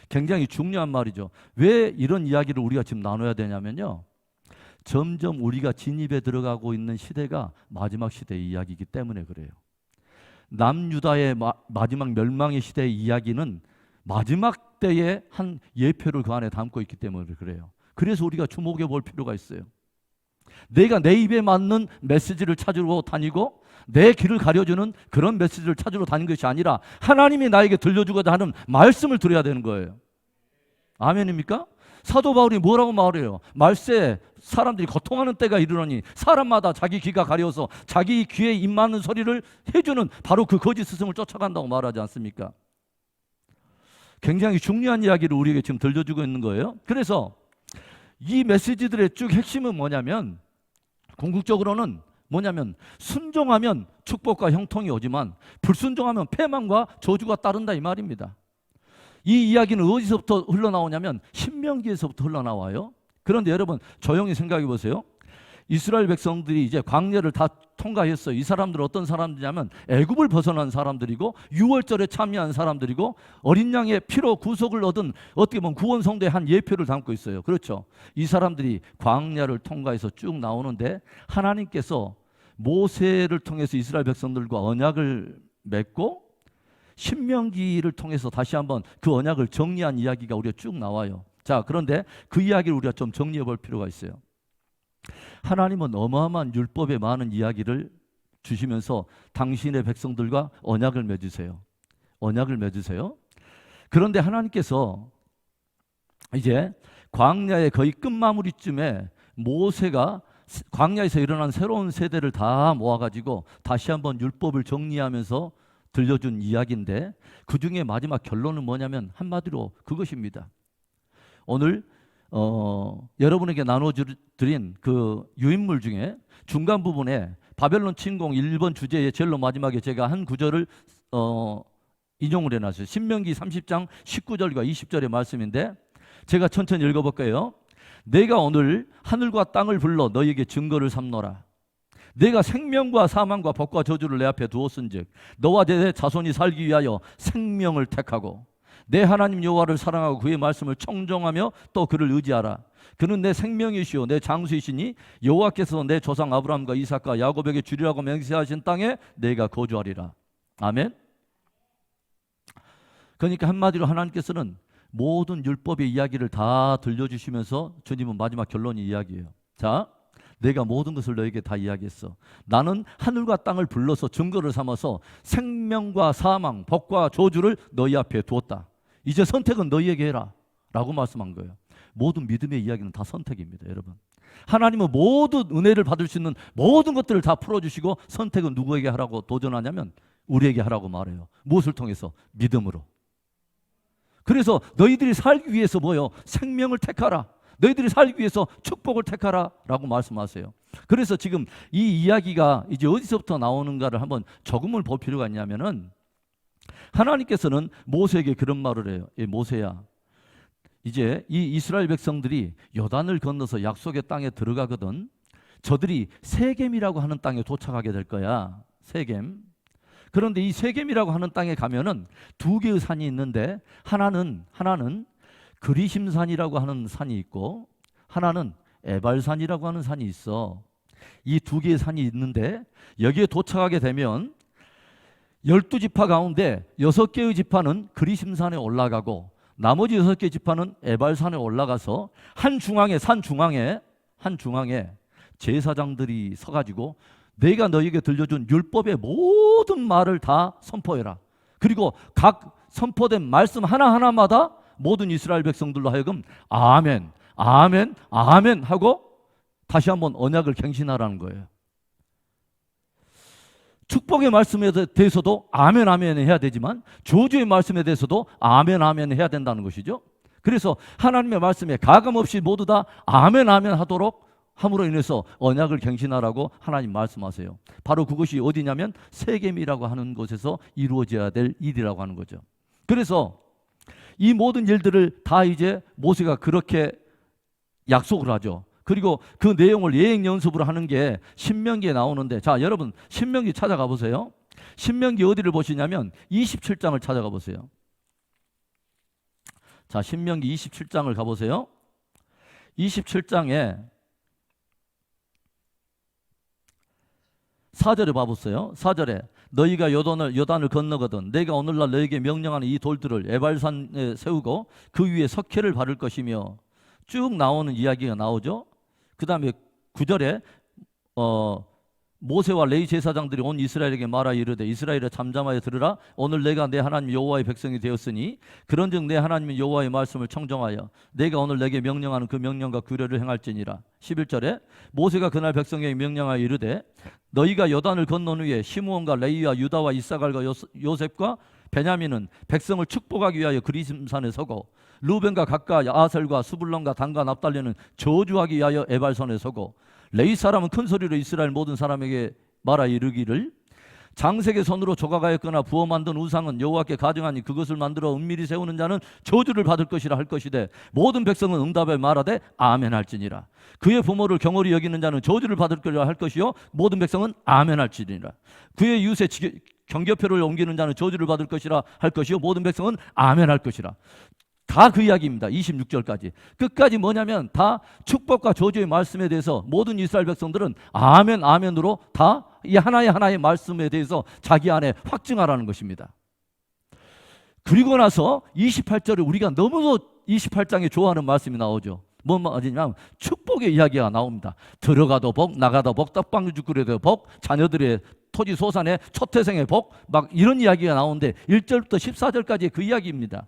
굉장히 중요한 말이죠. 왜 이런 이야기를 우리가 지금 나눠야 되냐면요, 점점 우리가 진입에 들어가고 있는 시대가 마지막 시대의 이야기이기 때문에 그래요. 남유다의 마지막 멸망의 시대의 이야기는 마지막 때의 한 예표를 그 안에 담고 있기 때문에 그래요. 그래서 우리가 주목해 볼 필요가 있어요. 내가 내 입에 맞는 메시지를 찾으러 다니고 내 길을 가려주는 그런 메시지를 찾으러 다니는 것이 아니라 하나님이 나에게 들려주고자 하는 말씀을 들어야 되는 거예요. 아멘입니까? 사도 바울이 뭐라고 말해요? 말세 사람들이 고통하는 때가 이르러니 사람마다 자기 귀가 가려워서 자기 귀에 입 맞는 소리를 해주는 바로 그 거짓 스승을 쫓아간다고 말하지 않습니까? 굉장히 중요한 이야기를 우리에게 지금 들려주고 있는 거예요. 그래서 이 메시지들의 쭉 핵심은 뭐냐면, 궁극적으로는 뭐냐면, 순종하면 축복과 형통이 오지만 불순종하면 패망과 저주가 따른다, 이 말입니다. 이 이야기는 어디서부터 흘러나오냐면 신명기에서부터 흘러나와요. 그런데 여러분, 조용히 생각해 보세요. 이스라엘 백성들이 이제 광야를 다 통과했어요. 이 사람들은 어떤 사람들이냐면 애굽을 벗어난 사람들이고 유월절에 참여한 사람들이고 어린 양의 피로 구속을 얻은, 어떻게 보면 구원 성도의 한 예표를 담고 있어요. 그렇죠. 이 사람들이 광야를 통과해서 쭉 나오는데 하나님께서 모세를 통해서 이스라엘 백성들과 언약을 맺고 신명기를 통해서 다시 한번 그 언약을 정리한 이야기가 우리가 쭉 나와요. 자, 그런데 그 이야기를 우리가 좀 정리해 볼 필요가 있어요. 하나님은 어마어마한 율법의 많은 이야기를 주시면서 당신의 백성들과 언약을 맺으세요. 언약을 맺으세요. 그런데 하나님께서 이제 광야의 거의 끝마무리쯤에 모세가 광야에서 일어난 새로운 세대를 다 모아가지고 다시 한번 율법을 정리하면서 들려준 이야기인데, 그 중에 마지막 결론은 뭐냐면 한마디로 그것입니다. 오늘 여러분에게 나눠드린 그 유인물 중에 중간 부분에 바벨론 침공 1번 주제의 제일 마지막에 제가 한 구절을 인용을 해놨어요. 신명기 30장 19절과 20절의 말씀인데 제가 천천히 읽어볼게요. 내가 오늘 하늘과 땅을 불러 너희에게 증거를 삼노라. 내가 생명과 사망과 복과 저주를 내 앞에 두었은즉 너와 내 자손이 살기 위하여 생명을 택하고 내 하나님 여호와를 사랑하고 그의 말씀을 청종하며 또 그를 의지하라. 그는 내 생명이시오 내 장수이시니 여호와께서 내 조상 아브라함과 이삭과 야곱에게 주리라고 맹세하신 땅에 내가 거주하리라. 아멘. 그러니까 한마디로 하나님께서는 모든 율법의 이야기를 다 들려주시면서 주님은 마지막 결론이 이야기예요. 자, 내가 모든 것을 너에게 다 이야기했어. 나는 하늘과 땅을 불러서 증거를 삼아서 생명과 사망, 복과 저주를 너희 앞에 두었다. 이제 선택은 너희에게 해라 라고 말씀한 거예요. 모든 믿음의 이야기는 다 선택입니다, 여러분. 하나님은 모든 은혜를 받을 수 있는 모든 것들을 다 풀어주시고 선택은 누구에게 하라고 도전하냐면 우리에게 하라고 말해요. 무엇을 통해서? 믿음으로. 그래서 너희들이 살기 위해서 뭐요? 생명을 택하라. 너희들이 살기 위해서 축복을 택하라 라고 말씀하세요. 그래서 지금 이 이야기가 이제 어디서부터 나오는가를 한번 조금을 볼 필요가 있냐면은, 하나님께서는 모세에게 그런 말을 해요. 모세야, 이제 이 이스라엘 백성들이 요단을 건너서 약속의 땅에 들어가거든. 저들이 세겜이라고 하는 땅에 도착하게 될 거야. 세겜. 그런데 이 세겜이라고 하는 땅에 가면은 두 개의 산이 있는데 하나는 그리심산이라고 하는 산이 있고 하나는 에발산이라고 하는 산이 있어. 이 두 개의 산이 있는데 여기에 도착하게 되면 12지파 가운데 6개의 지파는 그리심산에 올라가고 나머지 6개 지파는 에발산에 올라가서 산 중앙에 제사장들이 서가지고 내가 너에게 들려준 율법의 모든 말을 다 선포해라. 그리고 각 선포된 말씀 하나하나마다 모든 이스라엘 백성들로 하여금 아멘, 아멘, 아멘 하고 다시 한번 언약을 갱신하라는 거예요. 축복의 말씀에 대해서도 아멘, 아멘 해야 되지만 저주의 말씀에 대해서도 아멘, 아멘 해야 된다는 것이죠. 그래서 하나님의 말씀에 가감없이 모두 다 아멘, 아멘 하도록 함으로 인해서 언약을 갱신하라고 하나님 말씀하세요. 바로 그것이 어디냐면 세겜이라고 하는 곳에서 이루어져야 될 일이라고 하는 거죠. 그래서 이 모든 일들을 다 이제 모세가 그렇게 약속을 하죠. 그리고 그 내용을 예행 연습으로 하는 게 신명기에 나오는데, 자 여러분 신명기 찾아가 보세요. 신명기 어디를 보시냐면 27장을 찾아가 보세요. 자 신명기 27장을 가보세요. 27장에 4절에 봐보세요. 4절에 너희가 요단을 건너거든 내가 오늘날 너희에게 명령하는 이 돌들을 에발산에 세우고 그 위에 석회를 바를 것이며, 쭉 나오는 이야기가 나오죠. 그 다음에 9절에 모세와 레위 제사장들이 온 이스라엘에게 말하 이르되 이스라엘아 잠잠하여 들으라. 오늘 내가 내 하나님 여호와의 백성이 되었으니 그런즉 내 하나님 여호와의 말씀을 청정하여 내가 오늘 내게 명령하는 그 명령과 규례를 행할지니라. 11절에 모세가 그날 백성에게 명령하여 이르되 너희가 요단을 건넌 후에 시므온과 레위와 유다와 이사갈과 요셉과 베냐민은 백성을 축복하기 위하여 그리심산에 서고 루벤과 gad과 아셀과 수불론과 단과 납달리는 저주하기 위하여 에발산에 서고 레위 사람은 큰 소리로 이스라엘 모든 사람에게 말하 이르기를 장색의 손으로 조각하였거나 부어 만든 우상은 여호와께 가증하니 그것을 만들어 은밀히 세우는 자는 저주를 받을 것이라 할 것이되 모든 백성은 응답에 말하되 아멘 할지니라. 그의 부모를 경홀히 여기는 자는 저주를 받을 것이라 할 것이요 모든 백성은 아멘 할지니라. 그의 이웃의 경계표를 옮기는 자는 저주를 받을 것이라 할 것이요 모든 백성은 아멘 할 것이라. 다 그 이야기입니다. 26절까지. 끝까지 뭐냐면 다 축복과 저주의 말씀에 대해서 모든 이스라엘 백성들은 아멘, 아멘으로 다 이 하나의 말씀에 대해서 자기 안에 확증하라는 것입니다. 그리고 나서 28절에 우리가 너무도 28장에 좋아하는 말씀이 나오죠. 뭔 말이냐면 축복의 이야기가 나옵니다. 들어가도 복, 나가도 복, 떡방주꾸리도 복, 자녀들의 토지 소산의 초태생의 복, 막 이런 이야기가 나오는데 1절부터 14절까지 그 이야기입니다.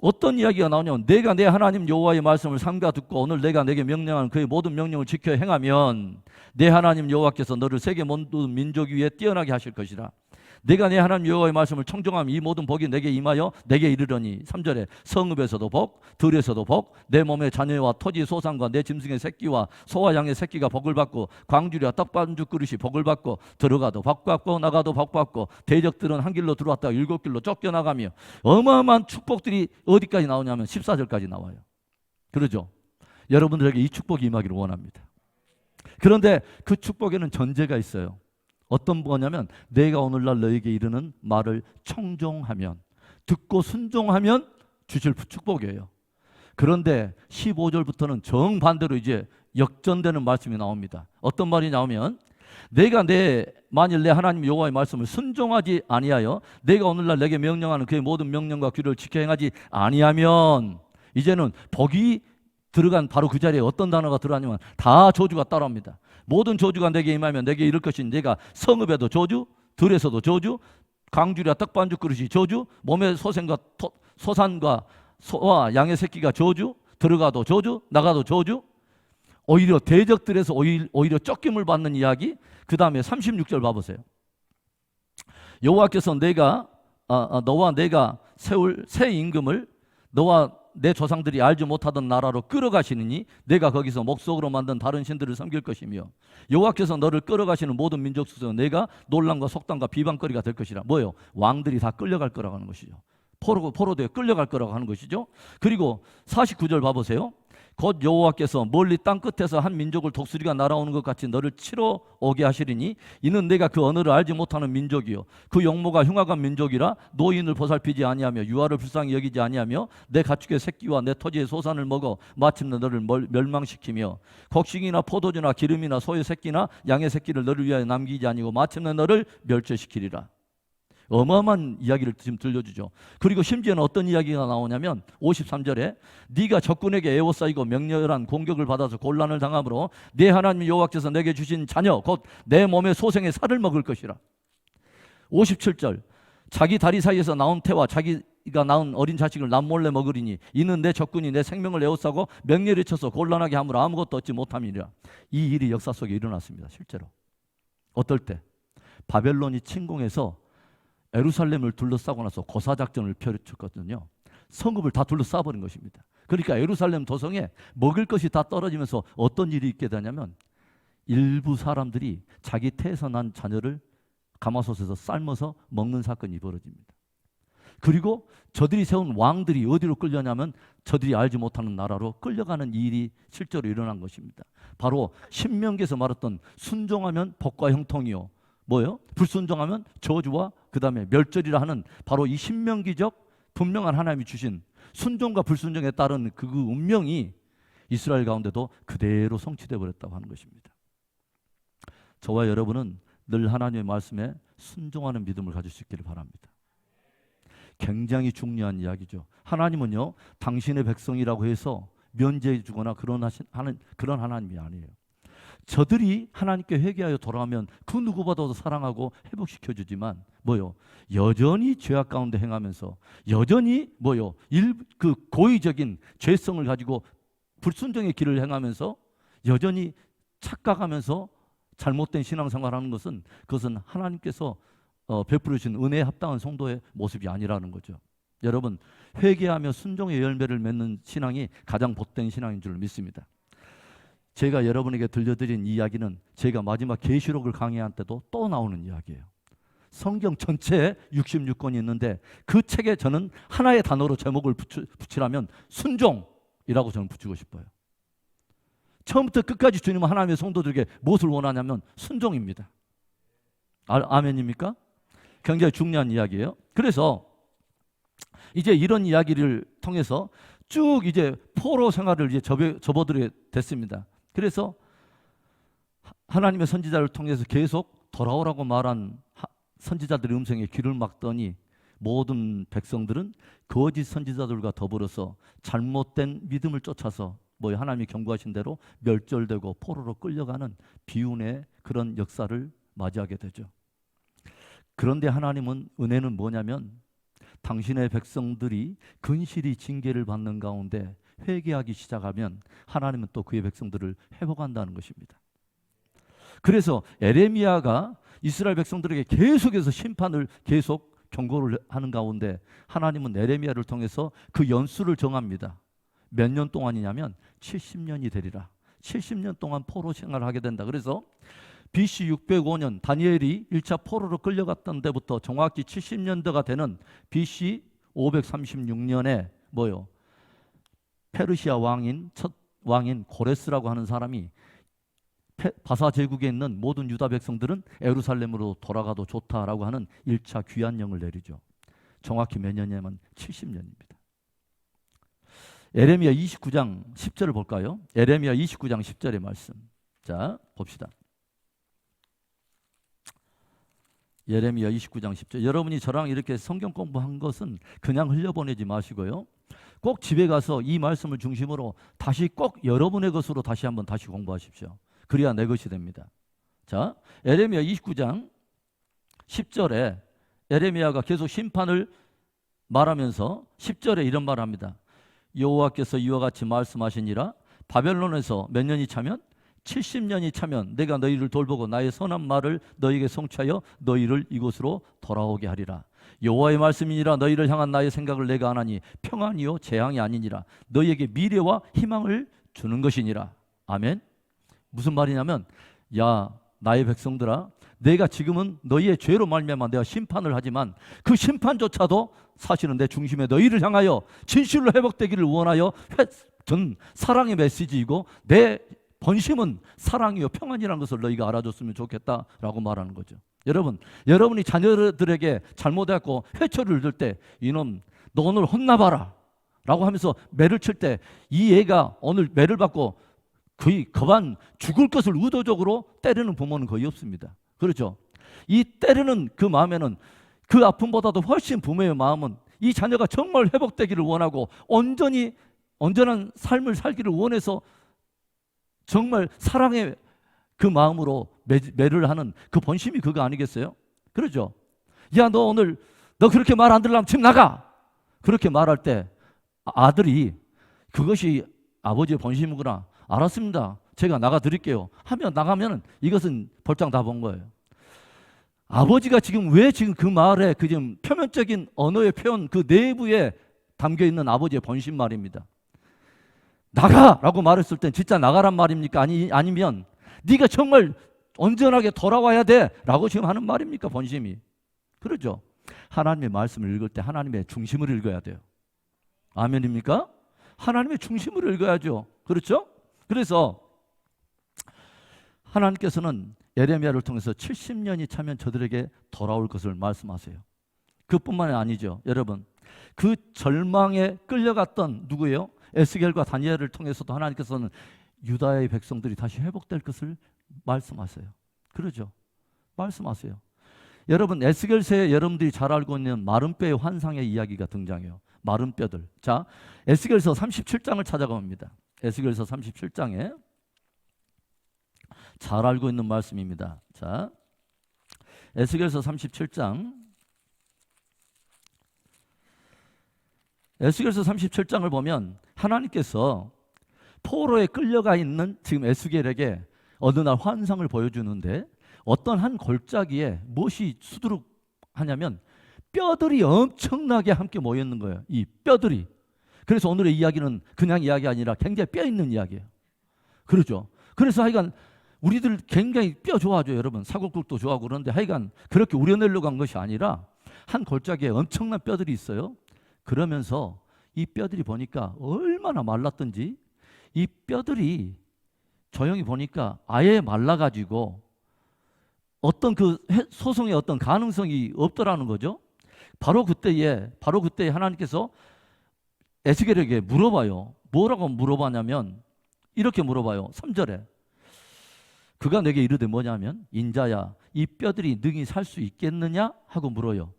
어떤 이야기가 나오냐면 내가 내 하나님 여호와의 말씀을 삼가 듣고 오늘 내가 내게 명령하는 그의 모든 명령을 지켜 행하면 내 하나님 여호와께서 너를 세계 모든 민족 위에 뛰어나게 하실 것이라. 내가 내 하나님 여호와의 말씀을 청정하면 이 모든 복이 내게 임하여 내게 이르러니. 3절에 성읍에서도 복, 들에서도 복, 내 몸의 자녀와 토지 소산과 내 짐승의 새끼와 소와 양의 새끼가 복을 받고 광주리와 떡반죽 그릇이 복을 받고 들어가도 복 받고 나가도 복 받고 대적들은 한 길로 들어왔다가 7길로 쫓겨나가며. 어마어마한 축복들이 어디까지 나오냐면 14절까지 나와요. 그러죠? 여러분들에게 이 축복이 임하기를 원합니다. 그런데 그 축복에는 전제가 있어요. 어떤 거냐면 내가 오늘날 너에게 이르는 말을 청종하면, 듣고 순종하면 주실 축복이에요. 그런데 15절부터는 정반대로 이제 역전되는 말씀이 나옵니다. 어떤 말이 나오면 내가 만일 내 하나님 여호와의 말씀을 순종하지 아니하여 내가 오늘날 내게 명령하는 그의 모든 명령과 규례를 지켜 행하지 아니하면, 이제는 복이 들어간 바로 그 자리에 어떤 단어가 들어가냐면 다 저주가 따라옵니다. 모든 저주가 내게 임하면 내게 이를 것인 내가 성읍에도 저주, 들에서도 저주, 광주리와 떡반죽 그릇이 저주, 몸의 소생과 소산과 소와 양의 새끼가 저주, 들어가도 저주, 나가도 저주. 오히려 대적들에서 오히려 쫓김을 받는 이야기. 그 다음에 36절 봐보세요. 여호와께서 너와 내가 세울 새 임금을 너와 내 조상들이 알지 못하던 나라로 끌어가시느니 내가 거기서 목석으로 만든 다른 신들을 섬길 것이며 여호와께서 너를 끌어가시는 모든 민족 속에서 내가 논란과 속담과 비방거리가 될 것이라. 뭐예요? 왕들이 다 끌려갈 거라고 하는 것이죠. 포로되어 끌려갈 거라고 하는 것이죠. 그리고 49절 봐보세요. 곧 여호와께서 멀리 땅 끝에서 한 민족을 독수리가 날아오는 것 같이 너를 치러 오게 하시리니 이는 내가 그 언어를 알지 못하는 민족이요 그 용모가 흉악한 민족이라 노인을 보살피지 아니하며 유아를 불쌍히 여기지 아니하며 내 가축의 새끼와 내 토지의 소산을 먹어 마침내 너를 멸망시키며 곡식이나 포도주나 기름이나 소의 새끼나 양의 새끼를 너를 위하여 남기지 아니고 마침내 너를 멸절시키리라. 어마어마한 이야기를 지금 들려주죠. 그리고 심지어는 어떤 이야기가 나오냐면 53절에 네가 적군에게 에워싸이고 맹렬한 공격을 받아서 곤란을 당함으로 네 하나님 여호와께서 내게 주신 자녀 곧 내 몸의 소생의 살을 먹을 것이라. 57절 자기 다리 사이에서 나온 태와 자기가 낳은 어린 자식을 남몰래 먹으리니 이는 내 적군이 내 생명을 에워싸고 맹렬히 쳐서 곤란하게 함으로 아무것도 얻지 못함이니라. 이 일이 역사 속에 일어났습니다. 실제로. 어떨 때? 바벨론이 침공해서 예루살렘을 둘러싸고 나서 고사작전을 펼쳤거든요. 성읍을 다 둘러싸버린 것입니다. 그러니까 예루살렘 도성에 먹을 것이 다 떨어지면서 어떤 일이 있게 되냐면 일부 사람들이 자기 태에서 난 자녀를 가마솥에서 삶아서 먹는 사건이 벌어집니다. 그리고 저들이 세운 왕들이 어디로 끌려냐면 저들이 알지 못하는 나라로 끌려가는 일이 실제로 일어난 것입니다. 바로 신명기에서 말했던 순종하면 복과 형통이요. 뭐요? 불순종하면 저주와 그 다음에 멸절이라 하는 바로 이 신명기적 분명한 하나님이 주신 순종과 불순종에 따른 그 운명이 이스라엘 가운데도 그대로 성취되어 버렸다고 하는 것입니다. 저와 여러분은 늘 하나님의 말씀에 순종하는 믿음을 가질 수 있기를 바랍니다. 굉장히 중요한 이야기죠. 하나님은요, 당신의 백성이라고 해서 면제해 주거나 그런 하나님이 아니에요. 저들이 하나님께 회개하여 돌아가면 그 누구보다도 사랑하고 회복시켜 주지만 뭐요? 여전히 죄악 가운데 행하면서 여전히 뭐요? 그 고의적인 죄성을 가지고 불순종의 길을 행하면서 여전히 착각하면서 잘못된 신앙생활하는 것은 그것은 하나님께서 베풀어 주신 은혜에 합당한 성도의 모습이 아니라는 거죠. 여러분, 회개하며 순종의 열매를 맺는 신앙이 가장 복된 신앙인 줄 믿습니다. 제가 여러분에게 들려드린 이야기는 제가 마지막 계시록을 강의할 때도 또 나오는 이야기예요. 성경 전체에 66권이 있는데 그 책에 저는 하나의 단어로 제목을 붙이라면 순종이라고 저는 붙이고 싶어요. 처음부터 끝까지 주님은 하나님의 성도들에게 무엇을 원하냐면 순종입니다. 아멘입니까? 굉장히 중요한 이야기예요. 그래서 이제 이런 이야기를 통해서 쭉 이제 포로 생활을 이제 접어들게 됐습니다. 그래서 하나님의 선지자를 통해서 계속 돌아오라고 말한 선지자들의 음성에 귀를 막더니 모든 백성들은 거짓 선지자들과 더불어서 잘못된 믿음을 쫓아서 하나님이 경고하신 대로 멸절되고 포로로 끌려가는 비운의 그런 역사를 맞이하게 되죠. 그런데 하나님은 은혜는 뭐냐면 당신의 백성들이 근실히 징계를 받는 가운데 회개하기 시작하면 하나님은 또 그의 백성들을 회복한다는 것입니다. 그래서 에레미야가 이스라엘 백성들에게 계속해서 심판을 계속 경고를 하는 가운데 하나님은 에레미야를 통해서 그 연수를 정합니다. 몇 년 동안이냐면 70년이 되리라. 70년 동안 포로 생활을 하게 된다. 그래서 BC 605년 다니엘이 1차 포로로 끌려갔던 데부터 정확히 70년대가 되는 BC 536년에 페르시아 왕인 첫 왕인 고레스라고 하는 사람이 바사 제국에 있는 모든 유다 백성들은 예루살렘으로 돌아가도 좋다라고 하는 1차 귀환령을 내리죠. 정확히 몇 년이냐면 70년입니다. 에레미야 29장 10절을 볼까요? 에레미야 29장 10절의 말씀. 자, 봅시다. 예레미야 29장 10절. 여러분이 저랑 이렇게 성경 공부한 것은 그냥 흘려보내지 마시고요. 꼭 집에 가서 이 말씀을 중심으로 다시 꼭 여러분의 것으로 다시 한번 다시 공부하십시오. 그래야 내 것이 됩니다. 자, 에레미야 29장 10절에 에레미야가 계속 심판을 말하면서 10절에 이런 말을 합니다. 여호와께서 이와 같이 말씀하시니라. 바벨론에서 몇 년이 차면 70년이 차면 내가 너희를 돌보고 나의 선한 말을 너희에게 성취하여 너희를 이곳으로 돌아오게 하리라. 여호와의 말씀이니라. 너희를 향한 나의 생각을 내가 아나니 평안이요 재앙이 아니니라. 너희에게 미래와 희망을 주는 것이니라. 아멘. 무슨 말이냐면 야 나의 백성들아, 내가 지금은 너희의 죄로 말미암아 내가 심판을 하지만 그 심판조차도 사실은 내 중심에 너희를 향하여 진실로 회복되기를 원하여 전 사랑의 메시지이고 내 본심은 사랑이요 평안이라는 것을 너희가 알아줬으면 좋겠다라고 말하는 거죠. 여러분이 자녀들에게 잘못해갖고 회초리를 들 때 이놈 너 오늘 혼나봐라 라고 하면서 매를 칠 때 이 애가 오늘 매를 받고 거의 거반 죽을 것을 의도적으로 때리는 부모는 거의 없습니다. 그렇죠? 이 때리는 그 마음에는 그 아픔보다도 훨씬 부모의 마음은 이 자녀가 정말 회복되기를 원하고 온전한 삶을 살기를 원해서 정말 사랑의 그 마음으로 매를 하는 그 본심이 그거 아니겠어요? 그러죠? 야, 너 오늘 너 그렇게 말 안 들으려면 집 나가! 그렇게 말할 때 아들이 그것이 아버지의 본심이구나. 알았습니다. 제가 나가 드릴게요. 하면 나가면 이것은 벌장 다 본 거예요. 아버지가 지금 왜 지금 그 말에 그 지금 표면적인 언어의 표현 그 내부에 담겨 있는 아버지의 본심 말입니다. 나가라고 말했을 땐 진짜 나가란 말입니까? 아니면 네가 정말 온전하게 돌아와야 돼라고 지금 하는 말입니까? 본심이. 그러죠. 하나님의 말씀을 읽을 때 하나님의 중심을 읽어야 돼요. 아멘입니까? 하나님의 중심을 읽어야죠. 그렇죠? 그래서 하나님께서는 예레미야를 통해서 70년이 차면 저들에게 돌아올 것을 말씀하세요. 그뿐만이 아니죠. 여러분, 그 절망에 끌려갔던 누구예요? 에스겔과 다니엘을 통해서도 하나님께서는 유다의 백성들이 다시 회복될 것을 말씀하세요. 그러죠? 말씀하세요. 여러분, 에스겔서에 여러분들이 잘 알고 있는 마른 뼈의 환상의 이야기가 등장해요. 마른 뼈들. 자, 에스겔서 37장을 찾아갑니다. 에스겔서 37장에 잘 알고 있는 말씀입니다. 자, 에스겔서 37장. 에스겔서 37장을 보면 하나님께서 포로에 끌려가 있는 지금 에스겔에게 어느 날 환상을 보여주는데 어떤 한 골짜기에 무엇이 수두룩하냐면 뼈들이 엄청나게 함께 모여 있는 거예요. 이 뼈들이. 그래서 오늘의 이야기는 그냥 이야기 아니라 굉장히 뼈 있는 이야기예요. 그렇죠. 그래서 하여간 우리들 굉장히 뼈 좋아하죠. 여러분 사골국도 좋아하고 그런데 하여간 그렇게 우려내려고 한 것이 아니라 한 골짜기에 엄청난 뼈들이 있어요. 그러면서 이 뼈들이 보니까 얼마나 말랐던지 이 뼈들이 조용히 보니까 아예 말라가지고 어떤 그 소송의 어떤 가능성이 없더라는 거죠. 바로 그때에 하나님께서 에스겔에게 물어봐요. 뭐라고 물어봤냐면 이렇게 물어봐요. 3절에 그가 내게 이르되 뭐냐면 인자야 이 뼈들이 능히 살 수 있겠느냐 하고 물어요.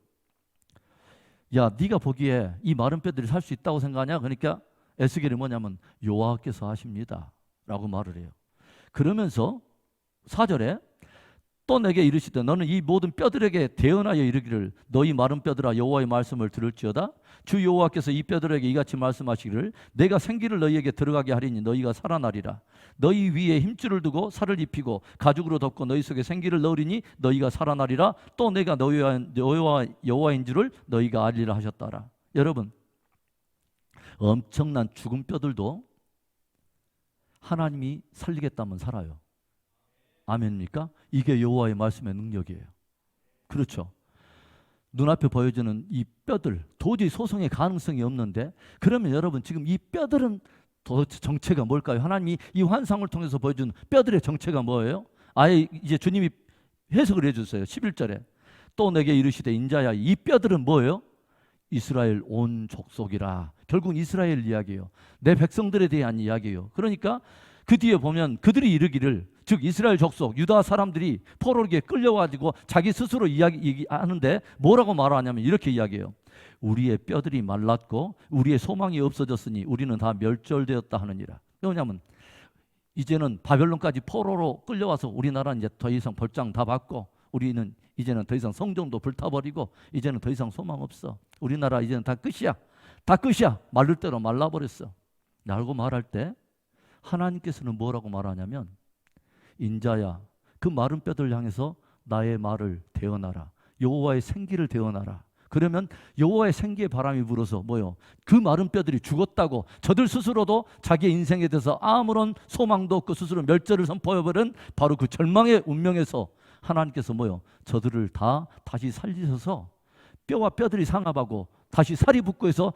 야, 네가 보기에 이 마른 뼈들이 살 수 있다고 생각하냐? 그러니까 에스겔이 뭐냐면 여호와께서 하십니다 라고 말을 해요. 그러면서 4절에 또 내게 이르시되 너는 이 모든 뼈들에게 대언하여 이르기를 너희 마른 뼈들아 여호와의 말씀을 들을지어다. 주 여호와께서 이 뼈들에게 이같이 말씀하시기를 내가 생기를 너희에게 들어가게 하리니 너희가 살아나리라. 너희 위에 힘줄을 두고 살을 입히고 가죽으로 덮고 너희 속에 생기를 넣으리니 너희가 살아나리라. 또 내가 여호와인 줄을 너희가 알리라 하셨다라. 여러분, 엄청난 죽은 뼈들도 하나님이 살리겠다면 살아요. 아멘입니까? 이게 여호와의 말씀의 능력이에요. 그렇죠. 눈앞에 보여주는 이 뼈들 도저히 소송의 가능성이 없는데 그러면 여러분 지금 이 뼈들은 도대체 정체가 뭘까요? 하나님이 이 환상을 통해서 보여준 뼈들의 정체가 뭐예요? 아예 이제 주님이 해석을 해주세요. 11절에 또 내게 이르시되 인자야 이 뼈들은 뭐예요? 이스라엘 온 족속이라. 결국은 이스라엘 이야기예요. 내 백성들에 대한 이야기예요. 그러니까 그 뒤에 보면 그들이 이르기를 즉 이스라엘 족속 유다 사람들이 포로에게 끌려가지고 자기 스스로 이야기하는데 뭐라고 말하냐면 이렇게 이야기해요. 우리의 뼈들이 말랐고 우리의 소망이 없어졌으니 우리는 다 멸절되었다 하느니라. 왜냐하면 이제는 바벨론까지 포로로 끌려와서 우리나라는 이제 더 이상 벌장 다 받고 우리는 이제는 더 이상 성전도 불타버리고 이제는 더 이상 소망 없어. 우리나라 이제는 다 끝이야. 다 끝이야. 말릴 대로 말라버렸어. 라고 말할 때 하나님께서는 뭐라고 말하냐면 인자야 그 마른 뼈들 향해서 나의 말을 대언하라. 여호와의 생기를 대언하라. 그러면 여호와의 생기의 바람이 불어서 뭐요? 그 마른 뼈들이 죽었다고 저들 스스로도 자기의 인생에 대해서 아무런 소망도 없고 스스로 멸절을 선포해버린 바로 그 절망의 운명에서 하나님께서 뭐요? 저들을 다 다시 살리셔서 뼈와 뼈들이 상합하고 다시 살이 붙고 해서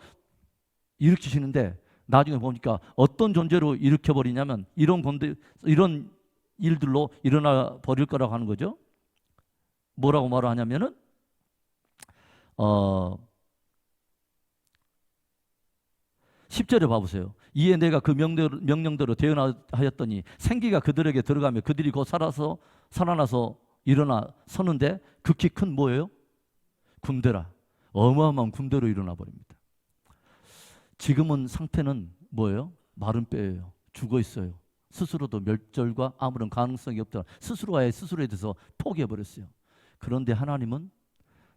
일으키시는데 나중에 보니까 어떤 존재로 일으켜버리냐면 이런 일들로 일어나 버릴 거라고 하는 거죠. 뭐라고 말하냐면은 10절에 봐보세요. 이에 내가 그 명령대로 대언하였더니 생기가 그들에게 들어가며 그들이 곧 살아나서 일어나 서는데 극히 큰 뭐예요? 군대라. 어마어마한 군대로 일어나 버립니다. 지금은 상태는 뭐예요? 마른 뼈예요. 죽어 있어요. 스스로도 멸절과 아무런 가능성이 없더라. 스스로에 대해서 포기해 버렸어요. 그런데 하나님은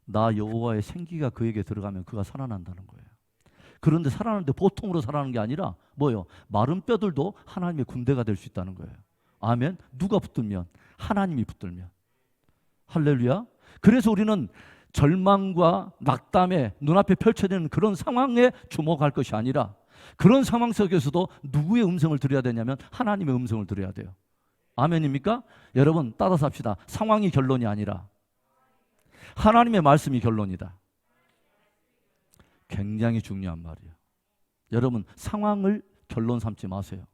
나 여호와의 생기가 그에게 들어가면 그가 살아난다는 거예요. 그런데 살아나는데 보통으로 살아나는 게 아니라 뭐예요? 마른 뼈들도 하나님의 군대가 될 수 있다는 거예요. 아멘. 누가 붙들면? 하나님이 붙들면. 할렐루야. 그래서 우리는 절망과 낙담에 눈앞에 펼쳐지는 그런 상황에 주목할 것이 아니라 그런 상황 속에서도 누구의 음성을 들어야 되냐면 하나님의 음성을 들어야 돼요. 아멘입니까? 여러분 따라서 합시다. 상황이 결론이 아니라 하나님의 말씀이 결론이다. 굉장히 중요한 말이에요. 여러분 상황을 결론 삼지 마세요.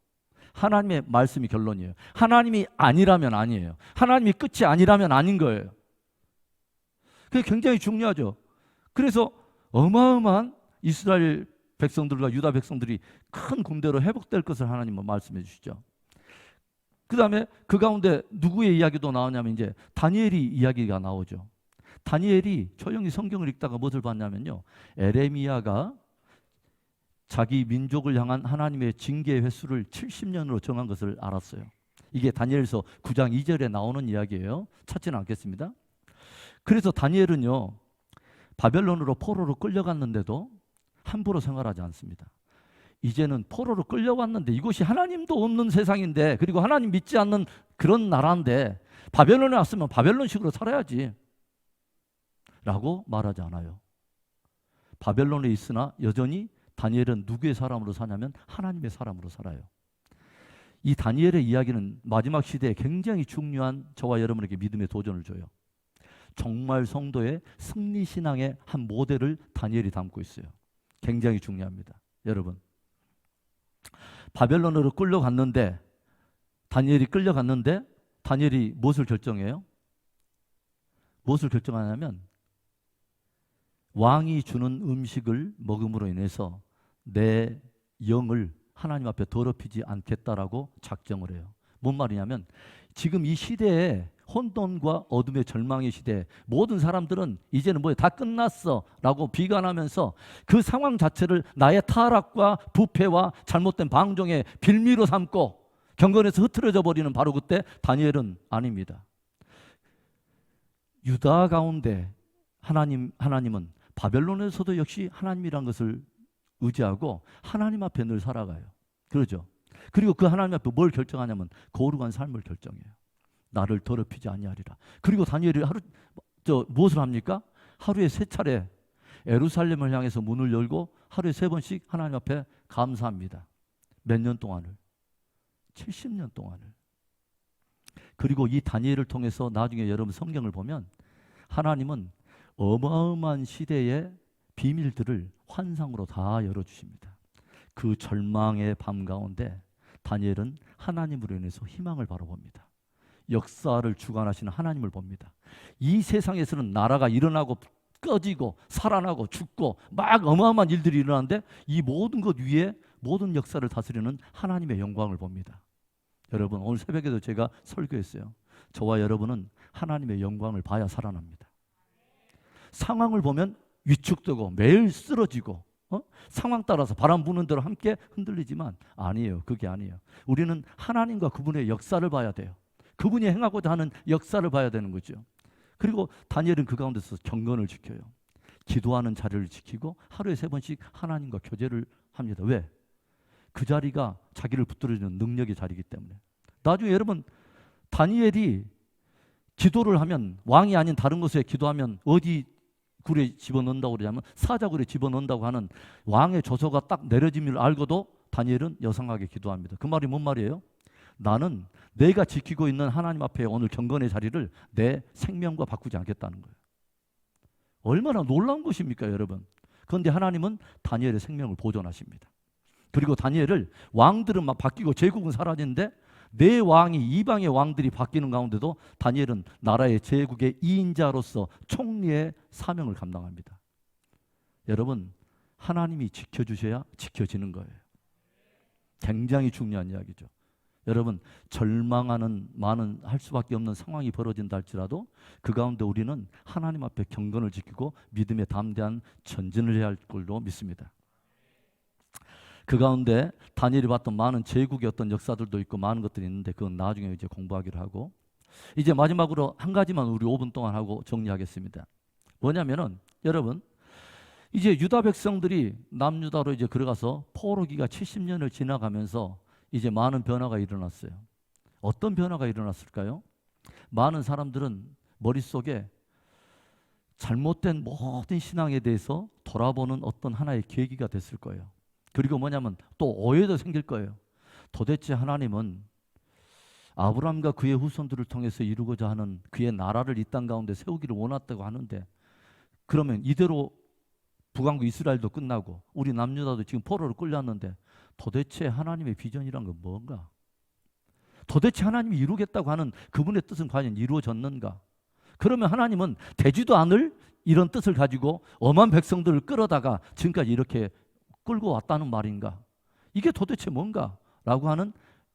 하나님의 말씀이 결론이에요. 하나님이 아니라면 아니에요. 하나님이 끝이 아니라면 아닌 거예요. 그게 굉장히 중요하죠. 그래서 어마어마한 이스라엘 백성들과 유다 백성들이 큰 군대로 회복될 것을 하나님은 말씀해 주시죠. 그 다음에 그 가운데 누구의 이야기도 나오냐면 이제 다니엘이 이야기가 나오죠. 다니엘이 조용히 성경을 읽다가 무엇을 봤냐면요. 에레미야가 자기 민족을 향한 하나님의 징계의 횟수를 70년으로 정한 것을 알았어요. 이게 다니엘서 9장 2절에 나오는 이야기예요. 찾지는 않겠습니다. 그래서 다니엘은요. 바벨론으로 포로로 끌려갔는데도 함부로 생활하지 않습니다. 이제는 포로로 끌려왔는데 이곳이 하나님도 없는 세상인데 그리고 하나님 믿지 않는 그런 나라인데 바벨론에 왔으면 바벨론식으로 살아야지 라고 말하지 않아요. 바벨론에 있으나 여전히 다니엘은 누구의 사람으로 사냐면 하나님의 사람으로 살아요. 이 다니엘의 이야기는 마지막 시대에 굉장히 중요한 저와 여러분에게 믿음의 도전을 줘요. 정말 성도의 승리신앙의 한 모델을 다니엘이 담고 있어요. 굉장히 중요합니다. 여러분 바벨론으로 끌려갔는데 다니엘이 무엇을 결정해요? 무엇을 결정하냐면 왕이 주는 음식을 먹음으로 인해서 내 영을 하나님 앞에 더럽히지 않겠다라고 작정을 해요. 뭔 말이냐면 지금 이 시대에 혼돈과 어둠의 절망의 시대에 모든 사람들은 이제는 다 끝났어 라고 비관하면서 그 상황 자체를 나의 타락과 부패와 잘못된 방종의 빌미로 삼고 경건에서 흐트러져 버리는 바로 그때 다니엘은 아닙니다. 유다 가운데 하나님은 바벨론에서도 역시 하나님이란 것을 의지하고 하나님 앞에 늘 살아가요. 그러죠. 그리고 그 하나님 앞에 뭘 결정하냐면 거룩한 삶을 결정해요. 나를 더럽히지 아니하리라. 그리고 다니엘이 무엇을 합니까? 하루에 3차례 예루살렘을 향해서 문을 열고 하루에 3번씩 하나님 앞에 감사합니다. 몇 년 동안을? 70년 동안을. 그리고 이 다니엘을 통해서 나중에 여러분 성경을 보면 하나님은 어마어마한 시대의 비밀들을 환상으로 다 열어주십니다. 그 절망의 밤 가운데 다니엘은 하나님으로 인해서 희망을 바라봅니다. 역사를 주관하시는 하나님을 봅니다. 이 세상에서는 나라가 일어나고 꺼지고 살아나고 죽고 막 어마어마한 일들이 일어나는데 이 모든 것 위에 모든 역사를 다스리는 하나님의 영광을 봅니다. 여러분 오늘 새벽에도 제가 설교했어요. 저와 여러분은 하나님의 영광을 봐야 살아납니다. 상황을 보면 위축되고 매일 쓰러지고 상황 따라서 바람 부는 대로 함께 흔들리지만 아니에요. 그게 아니에요. 우리는 하나님과 그분의 역사를 봐야 돼요. 그분이 행하고자 하는 역사를 봐야 되는 거죠. 그리고 다니엘은 그 가운데서 경건을 지켜요. 기도하는 자리를 지키고 하루에 3번씩 하나님과 교제를 합니다. 왜? 그 자리가 자기를 붙들어주는 능력의 자리이기 때문에. 나중에 여러분 다니엘이 기도를 하면 왕이 아닌 다른 곳에 기도하면 어디 굴에 집어넣는다고 그러냐면 사자굴에 집어넣는다고 하는 왕의 조서가 딱 내려짐을 알고도 다니엘은 여상하게 기도합니다. 그 말이 뭔 말이에요? 나는 내가 지키고 있는 하나님 앞에 오늘 경건의 자리를 내 생명과 바꾸지 않겠다는 거예요. 얼마나 놀라운 것입니까 여러분. 그런데 하나님은 다니엘의 생명을 보존하십니다. 그리고 다니엘을 왕들은 막 바뀌고 제국은 사라지는데 내 왕이 이방의 왕들이 바뀌는 가운데도 다니엘은 나라의 제국의 2인자로서 총리의 사명을 감당합니다. 여러분 하나님이 지켜주셔야 지켜지는 거예요. 굉장히 중요한 이야기죠. 여러분, 절망하는 많은 할 수밖에 없는 상황이 벌어진다 할지라도 그 가운데 우리는 하나님 앞에 경건을 지키고 믿음의 담대한 전진을 해야 할 걸로 믿습니다. 그 가운데 다니엘이 봤던 많은 제국의 어떤 역사들도 있고 많은 것들이 있는데 그건 나중에 이제 공부하기로 하고, 이제 마지막으로 한 가지만 우리 5분 동안 하고 정리하겠습니다. 뭐냐면은 여러분, 이제 유다 백성들이 남유다로 이제 들어가서 포로기가 70년을 지나가면서 이제 많은 변화가 일어났어요. 어떤 변화가 일어났을까요? 많은 사람들은 머릿속에 잘못된 모든 신앙에 대해서 돌아보는 어떤 하나의 계기가 됐을 거예요. 그리고 뭐냐면 또 오해도 생길 거예요. 도대체 하나님은 아브라함과 그의 후손들을 통해서 이루고자 하는 그의 나라를 이 땅 가운데 세우기를 원했다고 하는데, 그러면 이대로 북왕국 이스라엘도 끝나고 우리 남유다도 지금 포로로 끌렸는데 도대체 하나님의 비전이란 건 뭔가? 도대체 하나님이 이루겠다고 하는 그분의 뜻은 과연 이루어졌는가? 그러면 하나님은 되지도 않을 이런 뜻을 가지고 엄한 백성들을 끌어다가 지금까지 이렇게 끌고 왔다는 말인가? 이게 도대체 뭔가? 라고 하는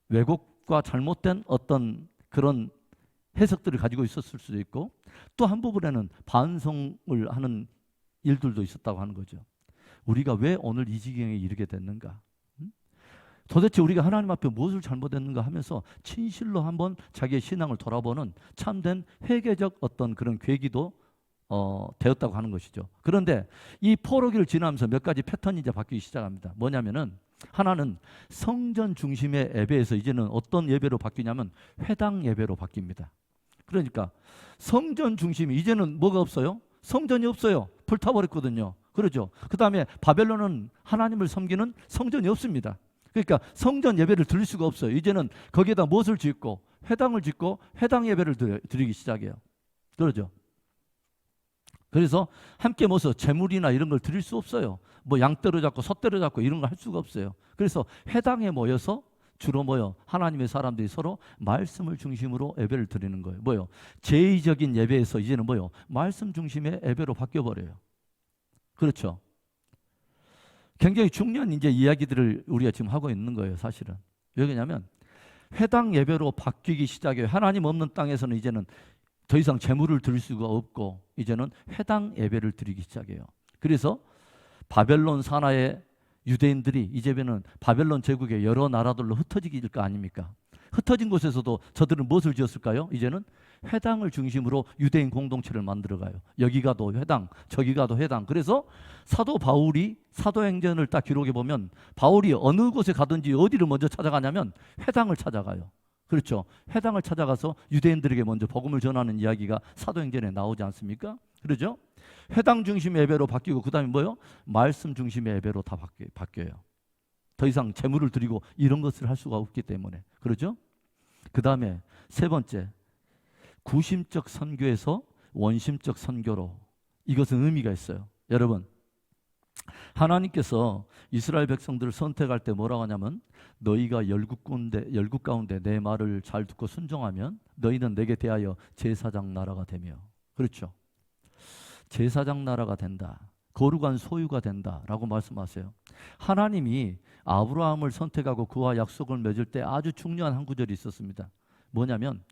왜곡과 잘못된 어떤 그런 해석들을 가지고 있었을 수도 있고, 또 한 부분에는 반성을 하는 일들도 있었다고 하는 거죠. 우리가 왜 오늘 이 지경에 이르게 됐는가? 도대체 우리가 하나님 앞에 무엇을 잘못했는가 하면서 진실로 한번 자기의 신앙을 돌아보는 참된 회개적 어떤 그런 계기도 되었다고 하는 것이죠. 그런데 이 포로기를 지나면서 몇 가지 패턴이 이제 바뀌기 시작합니다. 뭐냐면은 하나는 성전 중심의 예배에서 이제는 어떤 예배로 바뀌냐면 회당 예배로 바뀝니다. 그러니까 성전 중심이 이제는 뭐가 없어요? 성전이 없어요. 불타버렸거든요. 그렇죠. 그 다음에 바벨론은 하나님을 섬기는 성전이 없습니다. 그러니까 성전 예배를 드릴 수가 없어요. 이제는 거기에다 무엇을 짓고 회당을 짓고 회당 예배를 드리기 시작해요. 그러죠. 그래서 함께 모여서 제물이나 이런 걸 드릴 수 없어요. 뭐 양떼로 잡고 소떼로 잡고 이런 거 할 수가 없어요. 그래서 회당에 모여서 주로 뭐요? 하나님의 사람들이 서로 말씀을 중심으로 예배를 드리는 거예요. 뭐요? 제의적인 예배에서 이제는 뭐요? 말씀 중심의 예배로 바뀌어 버려요. 그렇죠. 굉장히 중요한 이제 이야기들을 우리가 지금 하고 있는 거예요, 사실은. 왜 그러냐면 회당 예배로 바뀌기 시작해요. 하나님 없는 땅에서는 이제는 더 이상 제물을 드릴 수가 없고 이제는 회당 예배를 드리기 시작해요. 그래서 바벨론 산하의 유대인들이 이제는 바벨론 제국의 여러 나라들로 흩어지게 될 거 아닙니까? 흩어진 곳에서도 저들은 무엇을 지었을까요? 이제는 회당을 중심으로 유대인 공동체를 만들어가요. 여기 가도 회당, 저기 가도 회당. 그래서 사도 바울이 사도행전을 딱 기록해 보면 바울이 어느 곳에 가든지 어디를 먼저 찾아가냐면 회당을 찾아가요. 그렇죠. 회당을 찾아가서 유대인들에게 먼저 복음을 전하는 이야기가 사도행전에 나오지 않습니까? 그렇죠. 회당 중심의 예배로 바뀌고 그 다음에 뭐요? 말씀 중심의 예배로 다 바뀌어요. 더 이상 제물을 드리고 이런 것을 할 수가 없기 때문에. 그렇죠? 그 다음에 세 번째, 구심적 선교에서 원심적 선교로. 이것은 의미가 있어요. 여러분, 하나님께서 이스라엘 백성들을 선택할 때 뭐라고 하냐면 너희가 열국 가운데 내 말을 잘 듣고 순종하면 너희는 내게 대하여 제사장 나라가 되며. 그렇죠. 제사장 나라가 된다. 거룩한 소유가 된다라고 말씀하세요. 하나님이 아브라함을 선택하고 그와 약속을 맺을 때 아주 중요한 한 구절이 있었습니다. 뭐냐면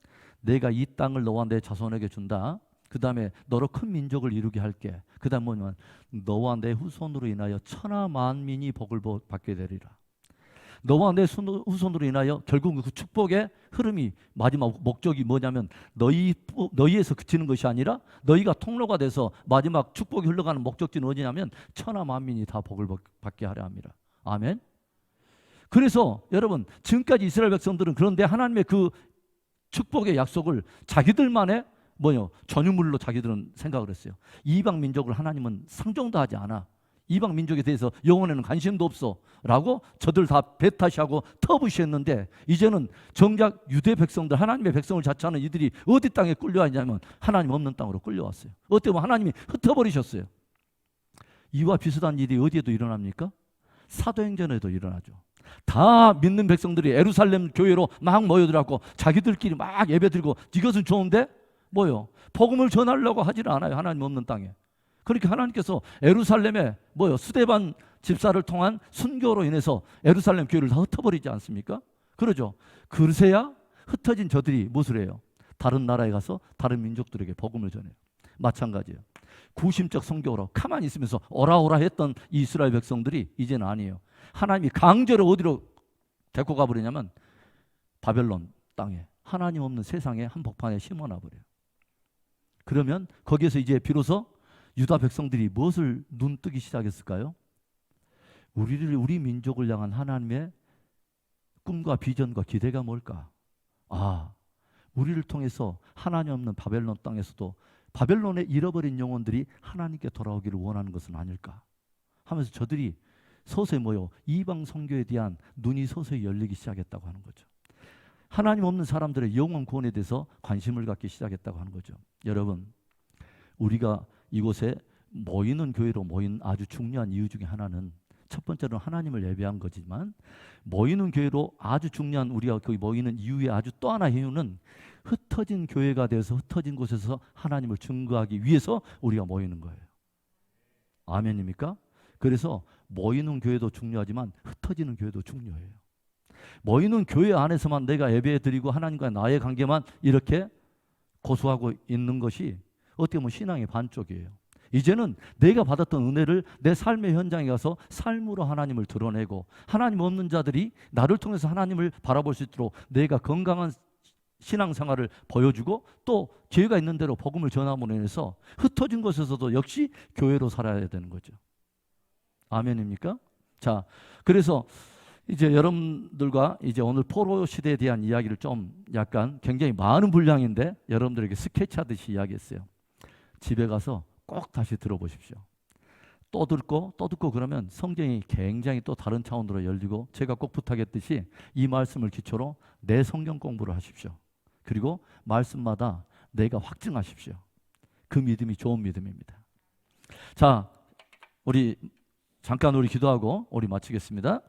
내가 이 땅을 너와 내 자손에게 준다. 그 다음에 너로 큰 민족을 이루게 할게. 그 다음 뭐냐면 너와 내 후손으로 인하여 천하 만민이 복을 받게 되리라. 너와 내 후손으로 인하여 결국 그 축복의 흐름이 마지막 목적이 뭐냐면 너희에서 그치는 것이 아니라 너희가 통로가 돼서 마지막 축복이 흘러가는 목적지는 어디냐면 천하 만민이 다 복을 받게 하려 합니다. 아멘. 그래서 여러분 지금까지 이스라엘 백성들은 그런데 하나님의 그 축복의 약속을 자기들만의 전유물로 자기들은 생각을 했어요. 이방 민족을 하나님은 상종도 하지 않아. 이방 민족에 대해서 영혼에는 관심도 없어 라고 저들 다 배타시하고 터부시했는데 이제는 정작 유대 백성들, 하나님의 백성을 자처하는 이들이 어디 땅에 끌려왔냐면 하나님 없는 땅으로 끌려왔어요. 어떻게 보면 하나님이 흩어버리셨어요. 이와 비슷한 일이 어디에도 일어납니까? 사도행전에도 일어나죠. 다 믿는 백성들이 예루살렘 교회로 막 모여들었고 자기들끼리 막 예배드리고 이것은 좋은데 복음을 전하려고 하지는 않아요. 하나님 없는 땅에. 그렇게 하나님께서 예루살렘에 스데반 집사를 통한 순교로 인해서 예루살렘 교회를 다 흩어버리지 않습니까? 그러죠. 그새야 흩어진 저들이 무엇을 해요? 다른 나라에 가서 다른 민족들에게 복음을 전해요. 마찬가지예요. 구심적 선교로 가만히 있으면서 오라오라 했던 이스라엘 백성들이 이제는 아니에요. 하나님이 강제로 어디로 데리고 가버리냐면 바벨론 땅에, 하나님 없는 세상에 한복판에 심어놔버려요. 그러면 거기에서 이제 비로소 유다 백성들이 무엇을 눈뜨기 시작했을까요? 우리 민족을 향한 하나님의 꿈과 비전과 기대가 뭘까? 아, 우리를 통해서 하나님 없는 바벨론 땅에서도 바벨론의 잃어버린 영혼들이 하나님께 돌아오기를 원하는 것은 아닐까 하면서 저들이 서서히 모여 이방 선교에 대한 눈이 서서히 열리기 시작했다고 하는 거죠. 하나님 없는 사람들의 영혼 구원에 대해서 관심을 갖기 시작했다고 하는 거죠. 여러분, 우리가 이곳에 모이는 교회로 모인 아주 중요한 이유 중에 하나는 첫 번째로는 하나님을 예배한 거지만, 모이는 교회로 아주 중요한 우리가 거기 모이는 이유의 아주 또 하나 이유는 흩어진 교회가 돼서 흩어진 곳에서 하나님을 증거하기 위해서 우리가 모이는 거예요. 아멘입니까? 그래서 모이는 교회도 중요하지만 흩어지는 교회도 중요해요. 모이는 교회 안에서만 내가 예배 드리고 하나님과 나의 관계만 이렇게 고수하고 있는 것이 어떻게 보면 신앙의 반쪽이에요. 이제는 내가 받았던 은혜를 내 삶의 현장에 가서 삶으로 하나님을 드러내고, 하나님 없는 자들이 나를 통해서 하나님을 바라볼 수 있도록 내가 건강한 신앙생활을 보여주고, 또 기회가 있는 대로 복음을 전함으로 인해서 흩어진 곳에서도 역시 교회로 살아야 되는 거죠. 아멘입니까? 자, 그래서 이제 여러분들과 이제 오늘 포로 시대에 대한 이야기를 좀 약간 굉장히 많은 분량인데 여러분들에게 스케치하듯이 이야기했어요. 집에 가서 꼭 다시 들어보십시오. 또 듣고 그러면 성경이 굉장히 또 다른 차원으로 열리고, 제가 꼭 부탁했듯이 이 말씀을 기초로 내 성경 공부를 하십시오. 그리고 말씀마다 내가 확증하십시오. 그 믿음이 좋은 믿음입니다. 자, 우리 잠깐 기도하고 우리 마치겠습니다.